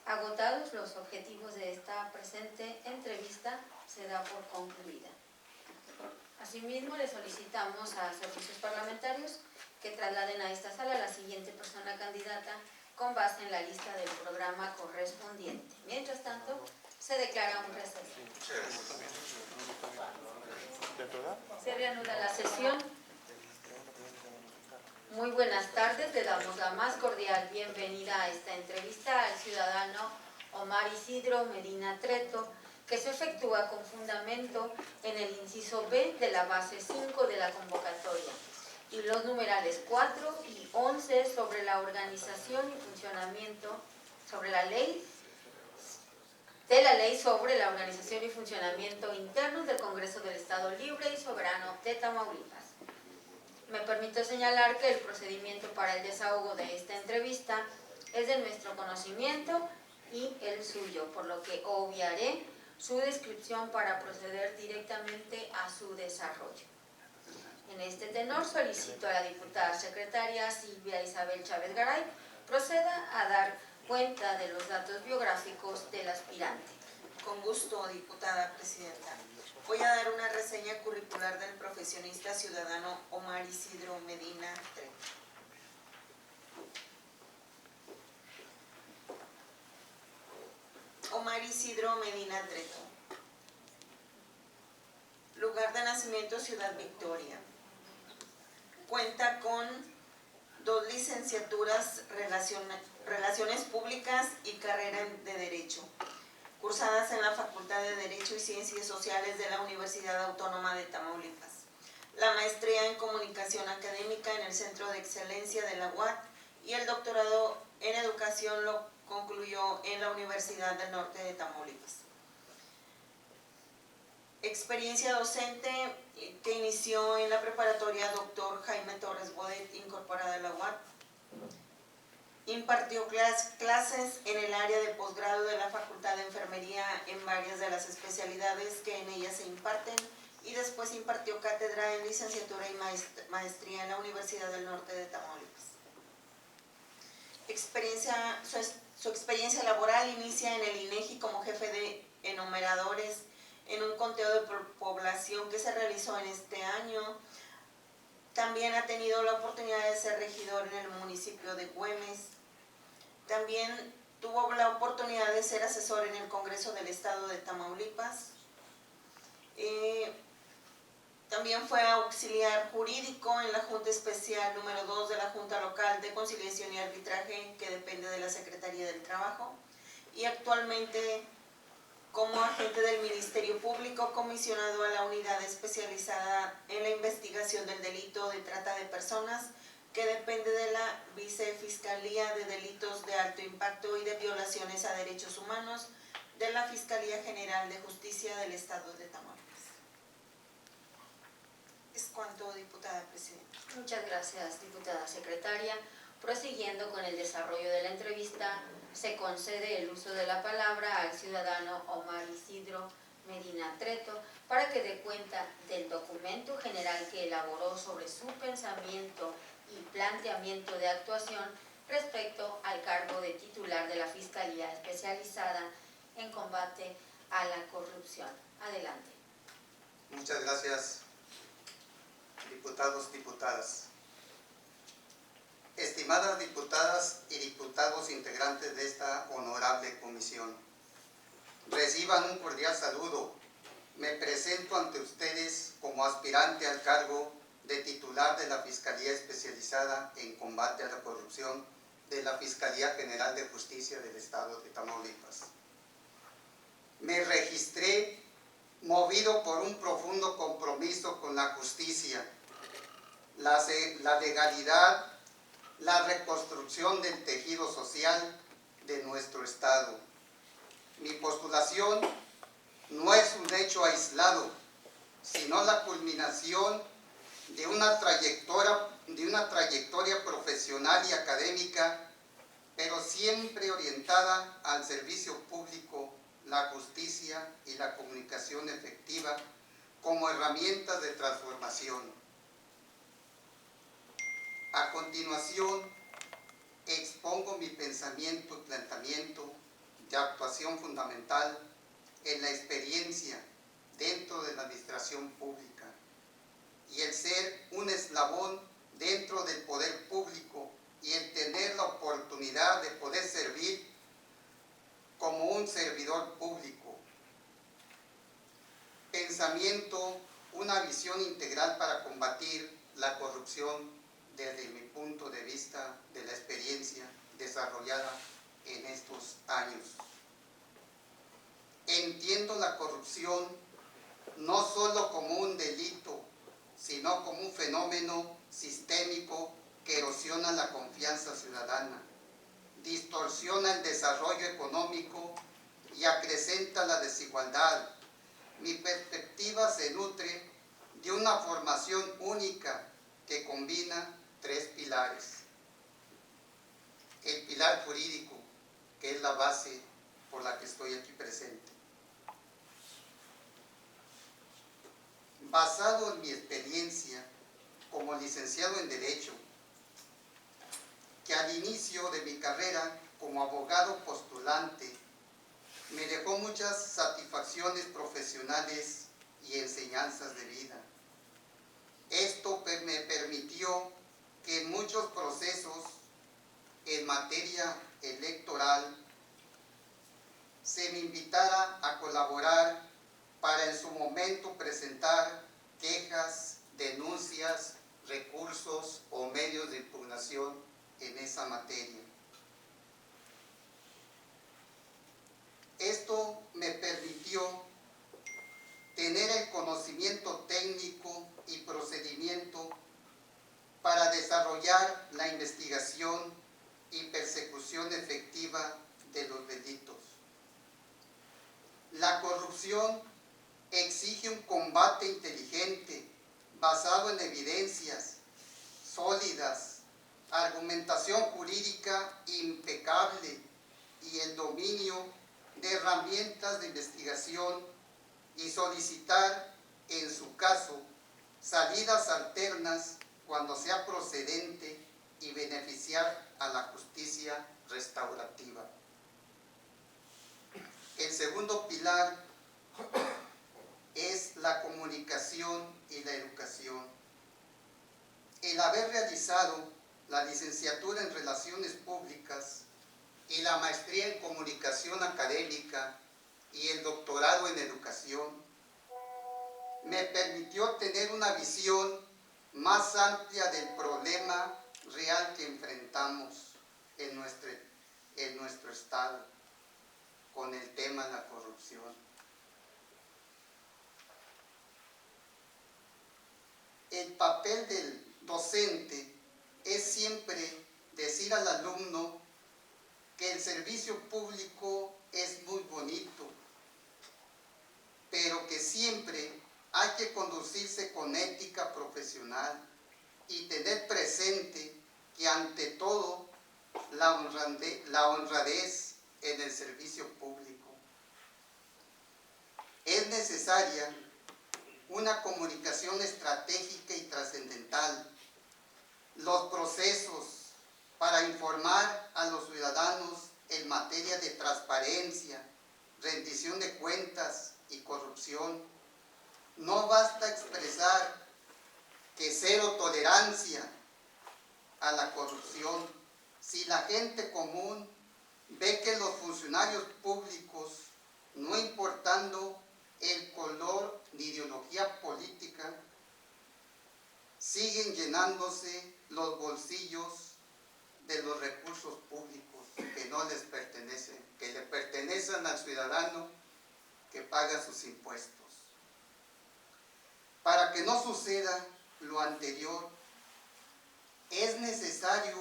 Agotados los objetivos de esta presente entrevista, se da por concluida. Asimismo, le solicitamos a servicios parlamentarios que trasladen a esta sala la siguiente persona candidata con base en la lista del programa correspondiente. Mientras tanto, se declara un receso. Muchas gracias. Se reanuda la sesión. Muy buenas tardes, le damos la más cordial bienvenida a esta entrevista al ciudadano Omar Isidro Medina Treto, que se efectúa con fundamento en el inciso B de la base 5 de la convocatoria y los numerales 4 y 11 sobre la organización y funcionamiento, sobre la ley sobre la organización y funcionamiento internos del Congreso del Estado Libre y Soberano de Tamaulipas. Me permito señalar que el procedimiento para el desahogo de esta entrevista es de nuestro conocimiento y el suyo, por lo que obviaré su descripción para proceder directamente a su desarrollo. En este tenor solicito a la diputada secretaria Silvia Isabel Chávez Garay proceda a dar cuenta de los datos biográficos del aspirante. Con gusto, diputada presidenta. Voy a dar una reseña curricular del profesionista ciudadano Omar Isidro Medina Treto. Omar Isidro Medina Treto. Lugar de nacimiento, Ciudad Victoria. Cuenta con 2 licenciaturas, Relaciones Públicas y carrera de Derecho, cursadas en la Facultad de Derecho y Ciencias Sociales de la Universidad Autónoma de Tamaulipas. La maestría en Comunicación Académica en el Centro de Excelencia de la UAT y el doctorado en Educación lo concluyó en la Universidad del Norte de Tamaulipas. Experiencia docente que inició en la preparatoria Dr. Jaime Torres Bodet, incorporada a la UAT. Impartió clases en el área de posgrado de la Facultad de Enfermería en varias de las especialidades que en ella se imparten y después impartió cátedra en licenciatura y maestría en la Universidad del Norte de Tamaulipas. Su experiencia laboral inicia en el INEGI como jefe de enumeradores en un conteo de población que se realizó en este año. También ha tenido la oportunidad de ser regidor en el municipio de Güemes. También tuvo la oportunidad de ser asesor en el Congreso del Estado de Tamaulipas. También fue auxiliar jurídico en la Junta Especial número 2 de la Junta Local de Conciliación y Arbitraje, que depende de la Secretaría del Trabajo. Y actualmente como agente del Ministerio Público, comisionado a la unidad especializada en la investigación del delito de trata de personas, que depende de la Vicefiscalía de Delitos de Alto Impacto y de Violaciones a Derechos Humanos de la Fiscalía General de Justicia del Estado de Tamaulipas. Es cuanto, diputada presidenta. Muchas gracias, diputada secretaria. Prosiguiendo con el desarrollo de la entrevista, se concede el uso de la palabra al ciudadano Omar Isidro Medina Treto para que dé cuenta del documento general que elaboró sobre su pensamiento y planteamiento de actuación respecto al cargo de titular de la Fiscalía Especializada en Combate a la Corrupción. Adelante. Muchas gracias, diputados, diputadas. Estimadas diputadas y diputados integrantes de esta honorable comisión, reciban un cordial saludo. Me presento ante ustedes como aspirante al cargo de titular de la Fiscalía Especializada en Combate a la Corrupción de la Fiscalía General de Justicia del Estado de Tamaulipas. Me registré movido por un profundo compromiso con la justicia, la legalidad, la reconstrucción del tejido social de nuestro Estado. Mi postulación no es un hecho aislado, sino la culminación de una trayectoria profesional y académica, pero siempre orientada al servicio público, la justicia y la comunicación efectiva como herramientas de transformación. A continuación, expongo mi pensamiento y planteamiento de actuación fundamental en la experiencia dentro de la administración pública y el ser un eslabón dentro del poder público y el tener la oportunidad de poder servir como un servidor público. Pensamiento, una visión integral para combatir la corrupción desde mi punto de vista de la experiencia desarrollada en estos años. Entiendo la corrupción no solo como un delito, sino como un fenómeno sistémico que erosiona la confianza ciudadana, distorsiona el desarrollo económico y acrecenta la desigualdad. Mi perspectiva se nutre de una formación única que combina 3 pilares. El pilar jurídico, que es la base por la que estoy aquí presente. Basado en mi experiencia como licenciado en Derecho, que al inicio de mi carrera como abogado postulante me dejó muchas satisfacciones profesionales y enseñanzas de vida. Esto me permitió que en muchos procesos en materia electoral se me invitara a colaborar para en su momento presentar quejas, denuncias, recursos o medios de impugnación en esa materia. Esto me permitió tener el conocimiento técnico y procedimiento para desarrollar la investigación y persecución efectiva de los delitos. La corrupción exige un combate inteligente, basado en evidencias sólidas, argumentación jurídica impecable y el dominio de herramientas de investigación y solicitar, en su caso, salidas alternas cuando sea procedente y beneficiar a la justicia restaurativa. El segundo pilar es la comunicación y la educación. El haber realizado la licenciatura en Relaciones Públicas y la maestría en Comunicación Académica y el doctorado en Educación me permitió tener una visión más amplia del problema real que enfrentamos en nuestro estado con el tema de la corrupción. El papel del docente es siempre decir al alumno que el servicio público es muy bonito, pero que siempre hay que conducirse con ética profesional y tener presente que ante todo la honradez en el servicio público. Es necesaria una comunicación estratégica y trascendental, los procesos para informar a los ciudadanos en materia de transparencia, rendición de cuentas y corrupción. No basta expresar que cero tolerancia a la corrupción si la gente común ve que los funcionarios públicos, no importando el color ni ideología política, siguen llenándose los bolsillos de los recursos públicos que no les pertenecen, que le pertenecen al ciudadano que paga sus impuestos. Para que no suceda lo anterior, es necesario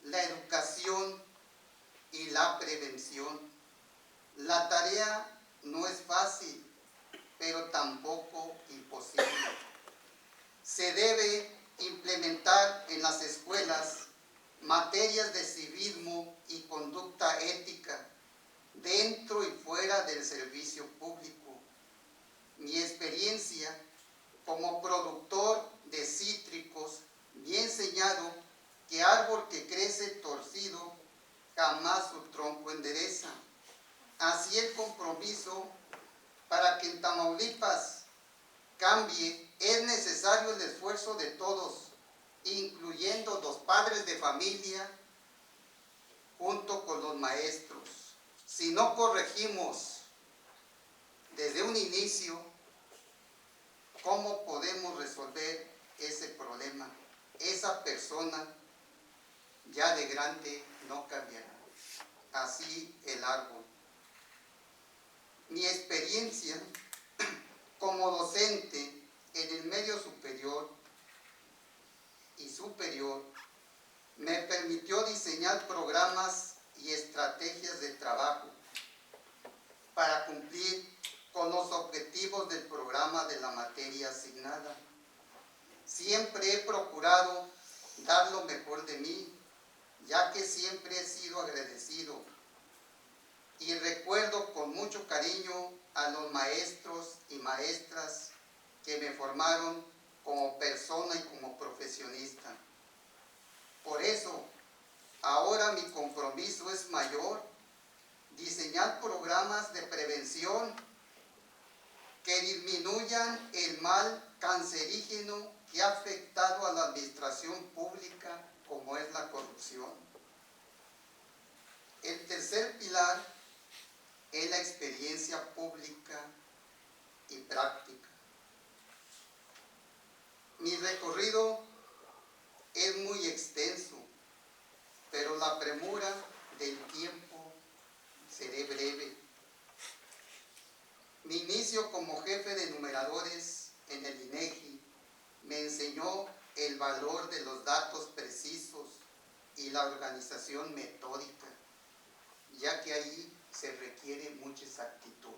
la educación y la prevención. La tarea no es fácil, pero tampoco imposible. Se debe implementar en las escuelas materias de civismo y conducta ética dentro y fuera del servicio público. Mi experiencia como productor de cítricos me ha enseñado que árbol que crece torcido jamás su tronco endereza. Así el compromiso para que en Tamaulipas cambie es necesario el esfuerzo de todos, incluyendo los padres de familia junto con los maestros. Si no corregimos desde un inicio, ¿cómo podemos resolver ese problema? Esa persona ya de grande no cambiará. Así el árbol. Mi experiencia como docente en el medio superior y superior me permitió diseñar programas y estrategias de trabajo para cumplir con los objetivos del programa de la materia asignada. Siempre he procurado dar lo mejor de mí, ya que siempre he sido agradecido y recuerdo con mucho cariño a los maestros y maestras que me formaron como persona y como profesionista. Por eso, Ahora mi compromiso es mayor, diseñar programas de prevención que disminuyan el mal cancerígeno que ha afectado a la administración pública, como es la corrupción. El tercer pilar es la experiencia pública y práctica. Mi recorrido es muy extenso, pero la premura del tiempo seré breve. Mi inicio como jefe de numeradores en el INEGI me enseñó el valor de los datos precisos y la organización metódica, ya que ahí se requiere mucha exactitud.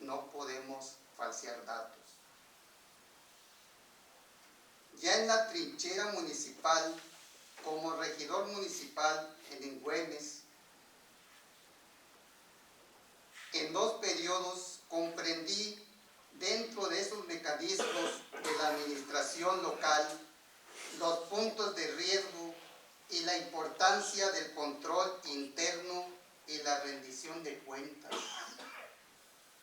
No podemos falsear datos. Ya en la trinchera municipal, como regidor municipal en Güemes, en 2 periodos comprendí dentro de esos mecanismos de la administración local los puntos de riesgo y la importancia del control interno y la rendición de cuentas.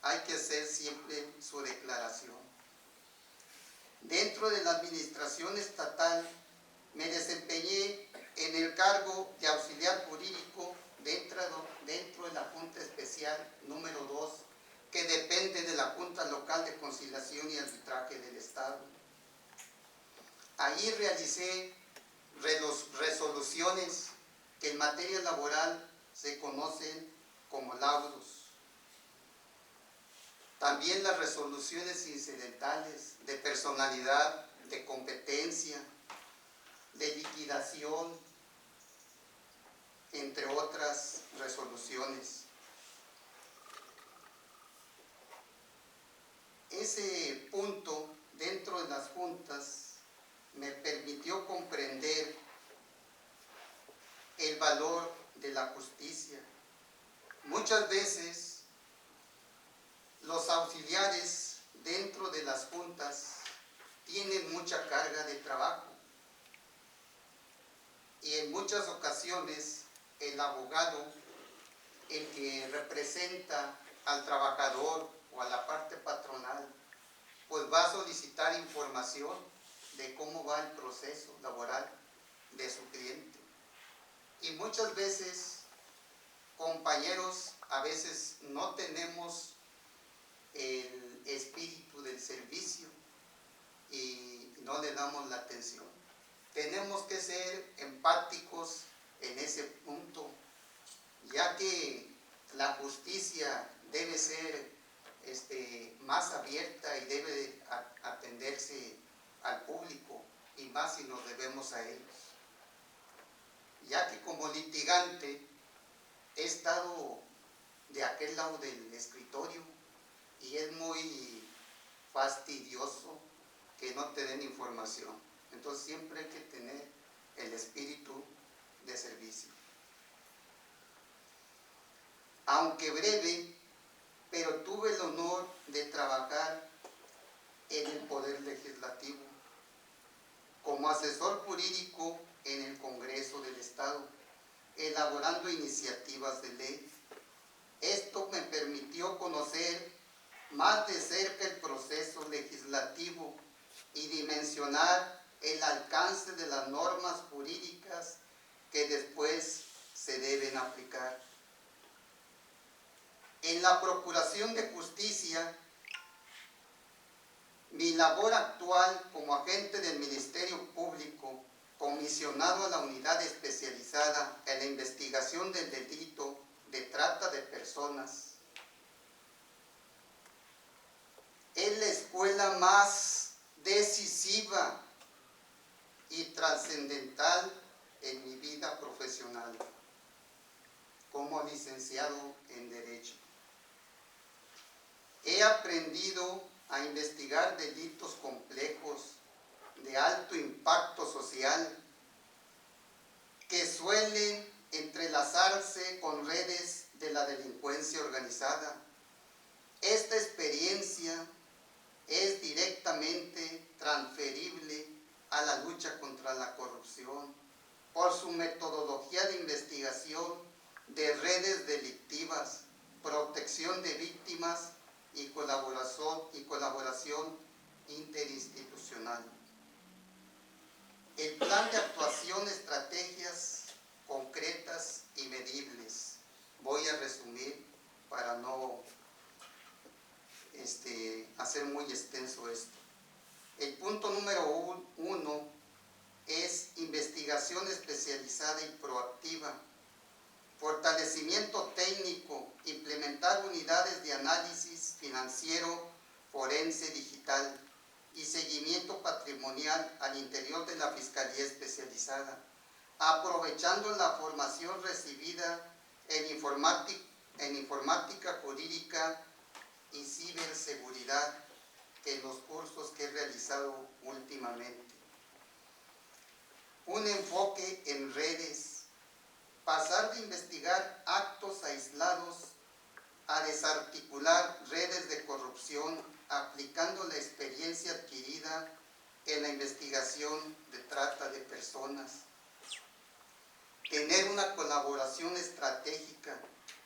Hay que hacer siempre su declaración. Dentro de la administración estatal me desempeñé en el cargo de auxiliar jurídico dentro de la Junta Especial número 2, que depende de la Junta Local de Conciliación y Arbitraje del Estado. Ahí realicé resoluciones que en materia laboral se conocen como laudos. También las resoluciones incidentales de personalidad, de competencia, de liquidación, entre otras resoluciones. Ese punto dentro de las juntas me permitió comprender el valor de la justicia. Muchas veces los auxiliares dentro de las juntas tienen mucha carga de trabajo y en muchas ocasiones el abogado, el que representa al trabajador o a la parte patronal, pues va a solicitar información de cómo va el proceso laboral de su cliente. Y muchas veces, compañeros, a veces no tenemos el espíritu del servicio y no le damos la atención. Tenemos que ser empáticos en ese punto, ya que la justicia debe ser más abierta y debe atenderse al público, y más si nos debemos a ellos. Ya que como litigante he estado de aquel lado del escritorio y es muy fastidioso que no te den información. Entonces siempre hay que tener el espíritu de servicio. Aunque breve, pero tuve el honor de trabajar en el Poder Legislativo como asesor jurídico en el Congreso del Estado, elaborando iniciativas de ley. Esto me permitió conocer más de cerca el proceso legislativo y dimensionar el alcance de las normas jurídicas que después se deben aplicar. En la Procuración de Justicia, mi labor actual como agente del Ministerio Público, comisionado a la unidad especializada en la investigación del delito de trata de personas, es la escuela más decisiva y trascendental en mi vida profesional como licenciado en Derecho. He aprendido a investigar delitos complejos de alto impacto social que suelen entrelazarse con redes de la delincuencia organizada. Esta experiencia es directamente transferible a la lucha contra la corrupción por su metodología de investigación de redes delictivas, protección de víctimas y colaboración interinstitucional. El plan de actuación, estrategias concretas y medibles. Voy a resumir para no hacer muy extenso esto. El punto número 1 es investigación especializada y proactiva, fortalecimiento técnico, implementar unidades de análisis financiero, forense, digital y seguimiento patrimonial al interior de la Fiscalía Especializada, aprovechando la formación recibida en informática jurídica y ciberseguridad en los cursos que he realizado últimamente. Un enfoque en redes, pasar de investigar actos aislados a desarticular redes de corrupción aplicando la experiencia adquirida en la investigación de trata de personas. Tener una colaboración estratégica,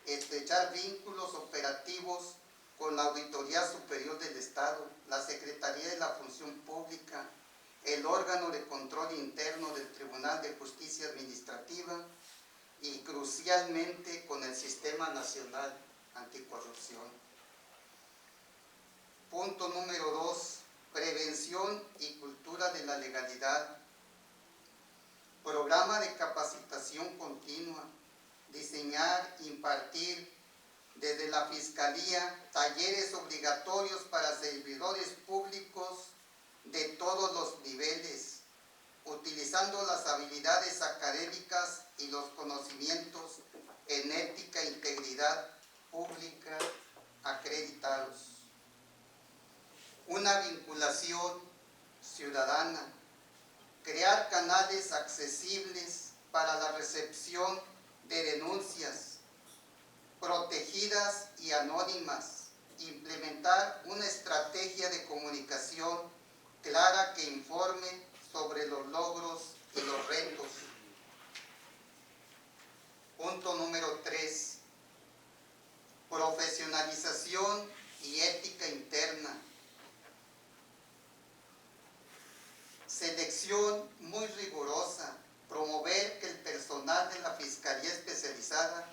estrechar vínculos operativos con la Auditoría Superior del Estado, la Secretaría de la Función Pública, el órgano de control interno del Tribunal de Justicia Administrativa y crucialmente con el Sistema Nacional Anticorrupción. Punto número 2, prevención y cultura de la legalidad. Programa de capacitación continua, diseñar, impartir desde la Fiscalía talleres obligatorios para servidores públicos de todos los niveles, utilizando las habilidades académicas y los conocimientos en ética e integridad pública acreditados. Una vinculación ciudadana, crear canales accesibles para la recepción de denuncias protegidas y anónimas, implementar una estrategia de comunicación clara que informe sobre los logros y los retos. Punto número 3, profesionalización y ética interna. Selección muy rigurosa, promover que el personal de la Fiscalía Especializada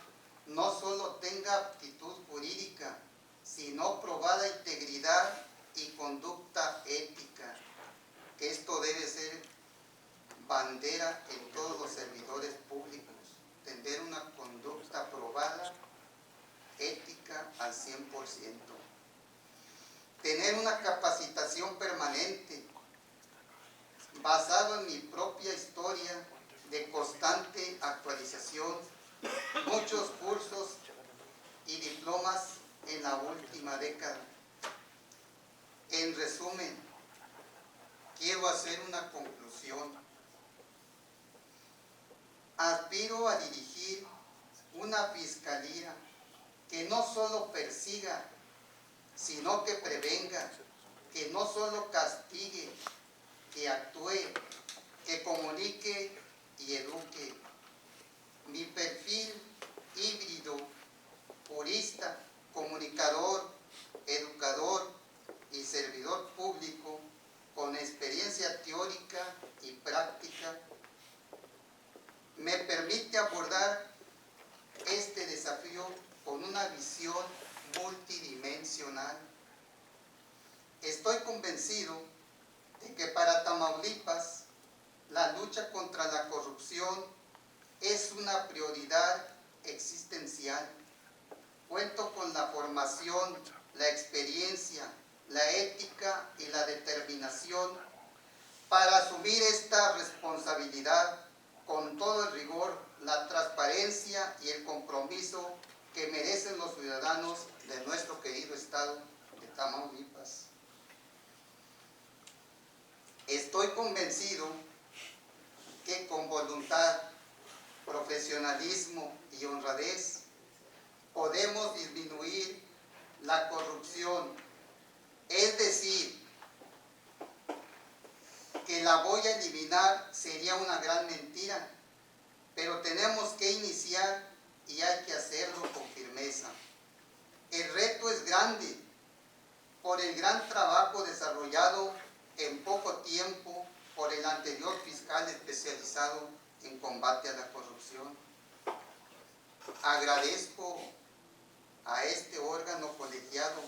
no solo tenga aptitud jurídica, sino probada integridad y conducta ética, que esto debe ser bandera en todos los servidores públicos, tener una conducta probada, ética al 100%. Tener una capacitación permanente, basado en mi propia historia de constante actualización, muchos cursos y diplomas en la última década. En resumen, quiero hacer una conclusión. Aspiro a dirigir una fiscalía que no solo persiga, sino que prevenga, que no solo castigue, que actúe, que comunique y eduque. Mi perfil híbrido, jurista, comunicador, educador y servidor público con experiencia teórica y práctica, me permite abordar este desafío con una visión multidimensional. Estoy convencido de que para Tamaulipas la lucha contra la corrupción es una prioridad existencial. Cuento con la formación, la experiencia, la ética y la determinación para asumir esta responsabilidad con todo el rigor, la transparencia y el compromiso que merecen los ciudadanos de nuestro querido estado de Tamaulipas. Estoy convencido que con voluntad, profesionalismo y honradez podemos disminuir la corrupción. Es decir, que la voy a eliminar sería una gran mentira, pero tenemos que iniciar y hay que hacerlo con firmeza. El reto es grande por el gran trabajo desarrollado en poco tiempo por el anterior fiscal especializado en combate a la corrupción. Agradezco a este órgano colegiado,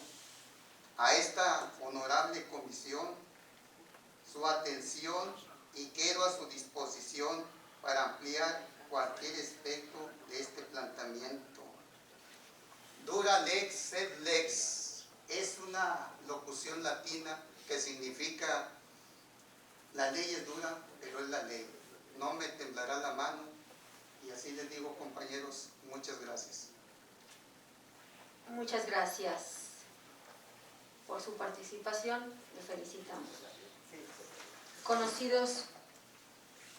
a esta honorable comisión, su atención y quedo a su disposición para ampliar cualquier aspecto de este planteamiento. Dura lex sed lex es una locución latina que significa la ley es dura, pero es la ley. No me temblará la mano. Y así les digo, compañeros, muchas gracias. Muchas gracias por su participación. Le felicitamos. Conocidos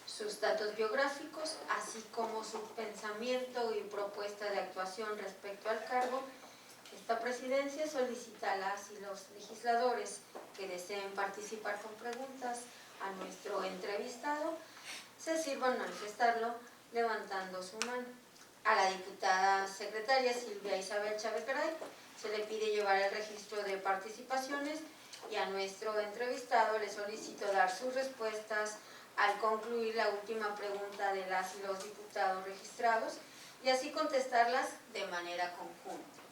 sus datos biográficos, así como su pensamiento y propuesta de actuación respecto al cargo, esta presidencia solicita a las y los legisladores que deseen participar con preguntas a nuestro entrevistado, se sirvan manifestarlo levantando su mano. A la diputada secretaria Silvia Isabel Chávez Garay se le pide llevar el registro de participaciones y a nuestro entrevistado le solicito dar sus respuestas al concluir la última pregunta de las y los diputados registrados y así contestarlas de manera conjunta.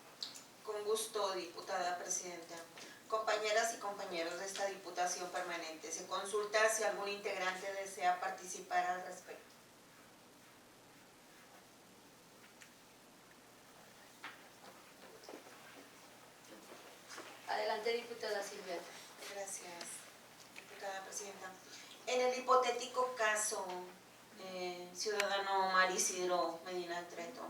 Con gusto, diputada presidenta. Compañeras y compañeros de esta Diputación Permanente, se consulta si algún integrante desea participar al respecto. Adelante, diputada Silvia. Gracias, diputada presidenta. En el hipotético caso, ciudadano Omar Isidro Medina Treto,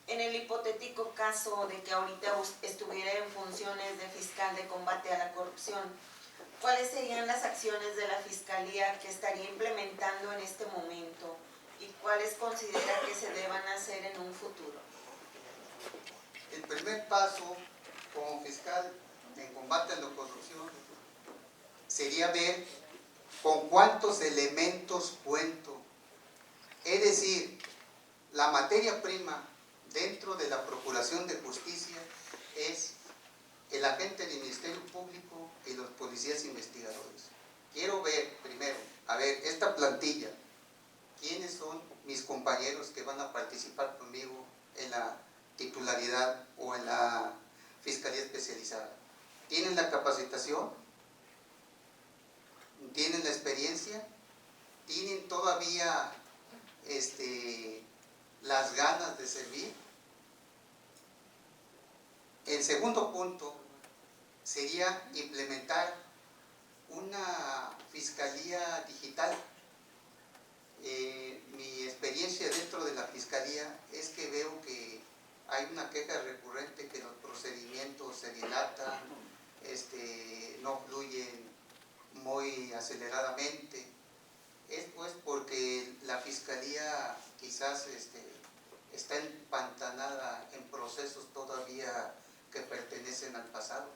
en el hipotético caso de que ahorita estuviera en funciones de fiscal de combate a la corrupción, ¿cuáles serían las acciones de la Fiscalía que estaría implementando en este momento y cuáles considera que se deban hacer en un futuro? El primer paso como fiscal en combate a la corrupción sería ver con cuántos elementos cuento. Es decir, la materia prima dentro de la Procuración de Justicia es el agente del Ministerio Público y los policías investigadores. Quiero ver primero, a ver, esta plantilla, ¿quiénes son mis compañeros que van a participar conmigo en la titularidad o en la Fiscalía Especializada? ¿Tienen la capacitación? ¿Tienen la experiencia? ¿Tienen todavía las ganas de servir? El segundo punto sería implementar una fiscalía digital. Mi experiencia dentro de la fiscalía es que veo que hay una queja recurrente que los procedimientos se dilatan, no fluyen muy aceleradamente. Es pues porque la fiscalía quizás está empantanada en procesos todavía que pertenecen al pasado.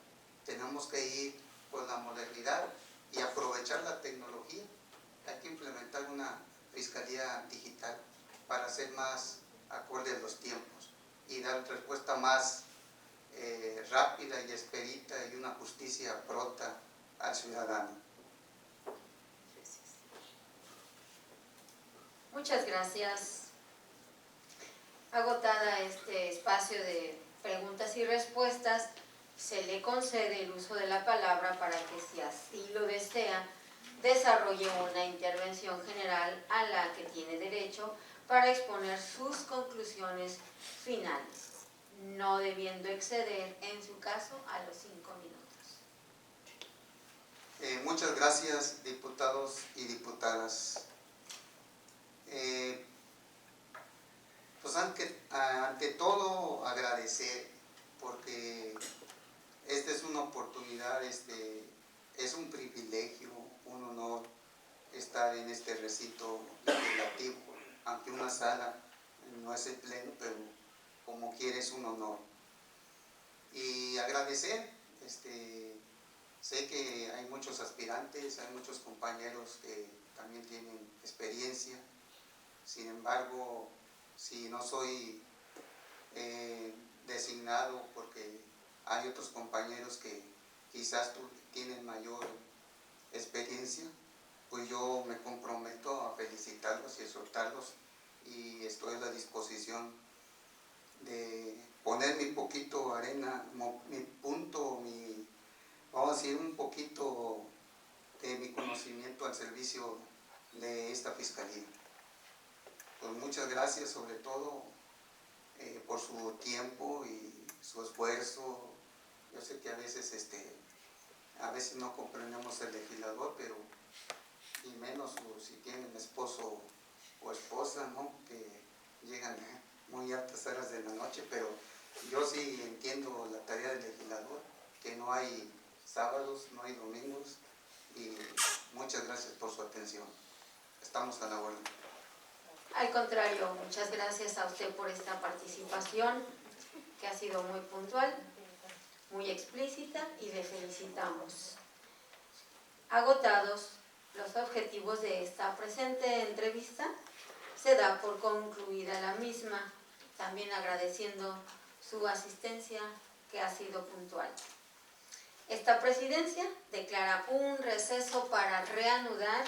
Tenemos que ir con la modernidad y aprovechar la tecnología. Hay que implementar una fiscalía digital para ser más acorde a los tiempos y dar respuesta más rápida y expedita y una justicia pronta al ciudadano. Muchas gracias. Agotada este espacio de preguntas y respuestas, se le concede el uso de la palabra para que, si así lo desea, desarrolle una intervención general a la que tiene derecho para exponer sus conclusiones finales, no debiendo exceder, en su caso, a los 5 minutos. Muchas gracias, diputados y diputadas. Pues ante todo agradecer, porque esta es una oportunidad, es un privilegio, un honor estar en este recinto legislativo, aunque una sala no es el pleno, pero como quiera es un honor. Y agradecer, sé que hay muchos aspirantes, hay muchos compañeros que también tienen experiencia, Sin embargo, si no soy designado, porque hay otros compañeros que quizás tienen mayor experiencia, pues yo me comprometo a felicitarlos y exhortarlos, y estoy a la disposición de poner mi poquito arena, mi punto, vamos a decir, un poquito de mi conocimiento al servicio de esta Fiscalía. Pues muchas gracias, sobre todo por su tiempo y su esfuerzo. Yo sé que a veces no comprendemos el legislador, pero y menos si tienen esposo o esposa, ¿no?, que llegan muy altas horas de la noche, pero yo sí entiendo la tarea del legislador, que no hay sábados, no hay domingos, y muchas gracias por su atención. Estamos a la orden. Al contrario, muchas gracias a usted por esta participación, que ha sido muy puntual, muy explícita, y le felicitamos. Agotados los objetivos de esta presente entrevista, se da por concluida la misma, también agradeciendo su asistencia, que ha sido puntual. Esta presidencia declara un receso para reanudar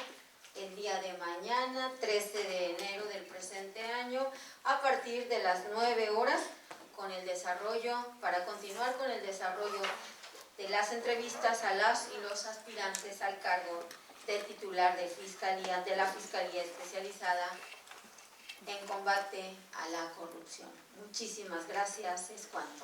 el día de mañana, 13 de enero del presente año, a partir de las 9 horas, para continuar con el desarrollo de las entrevistas a las y los aspirantes al cargo de titular de la Fiscalía Especializada en Combate a la Corrupción. Muchísimas gracias, es cuanto.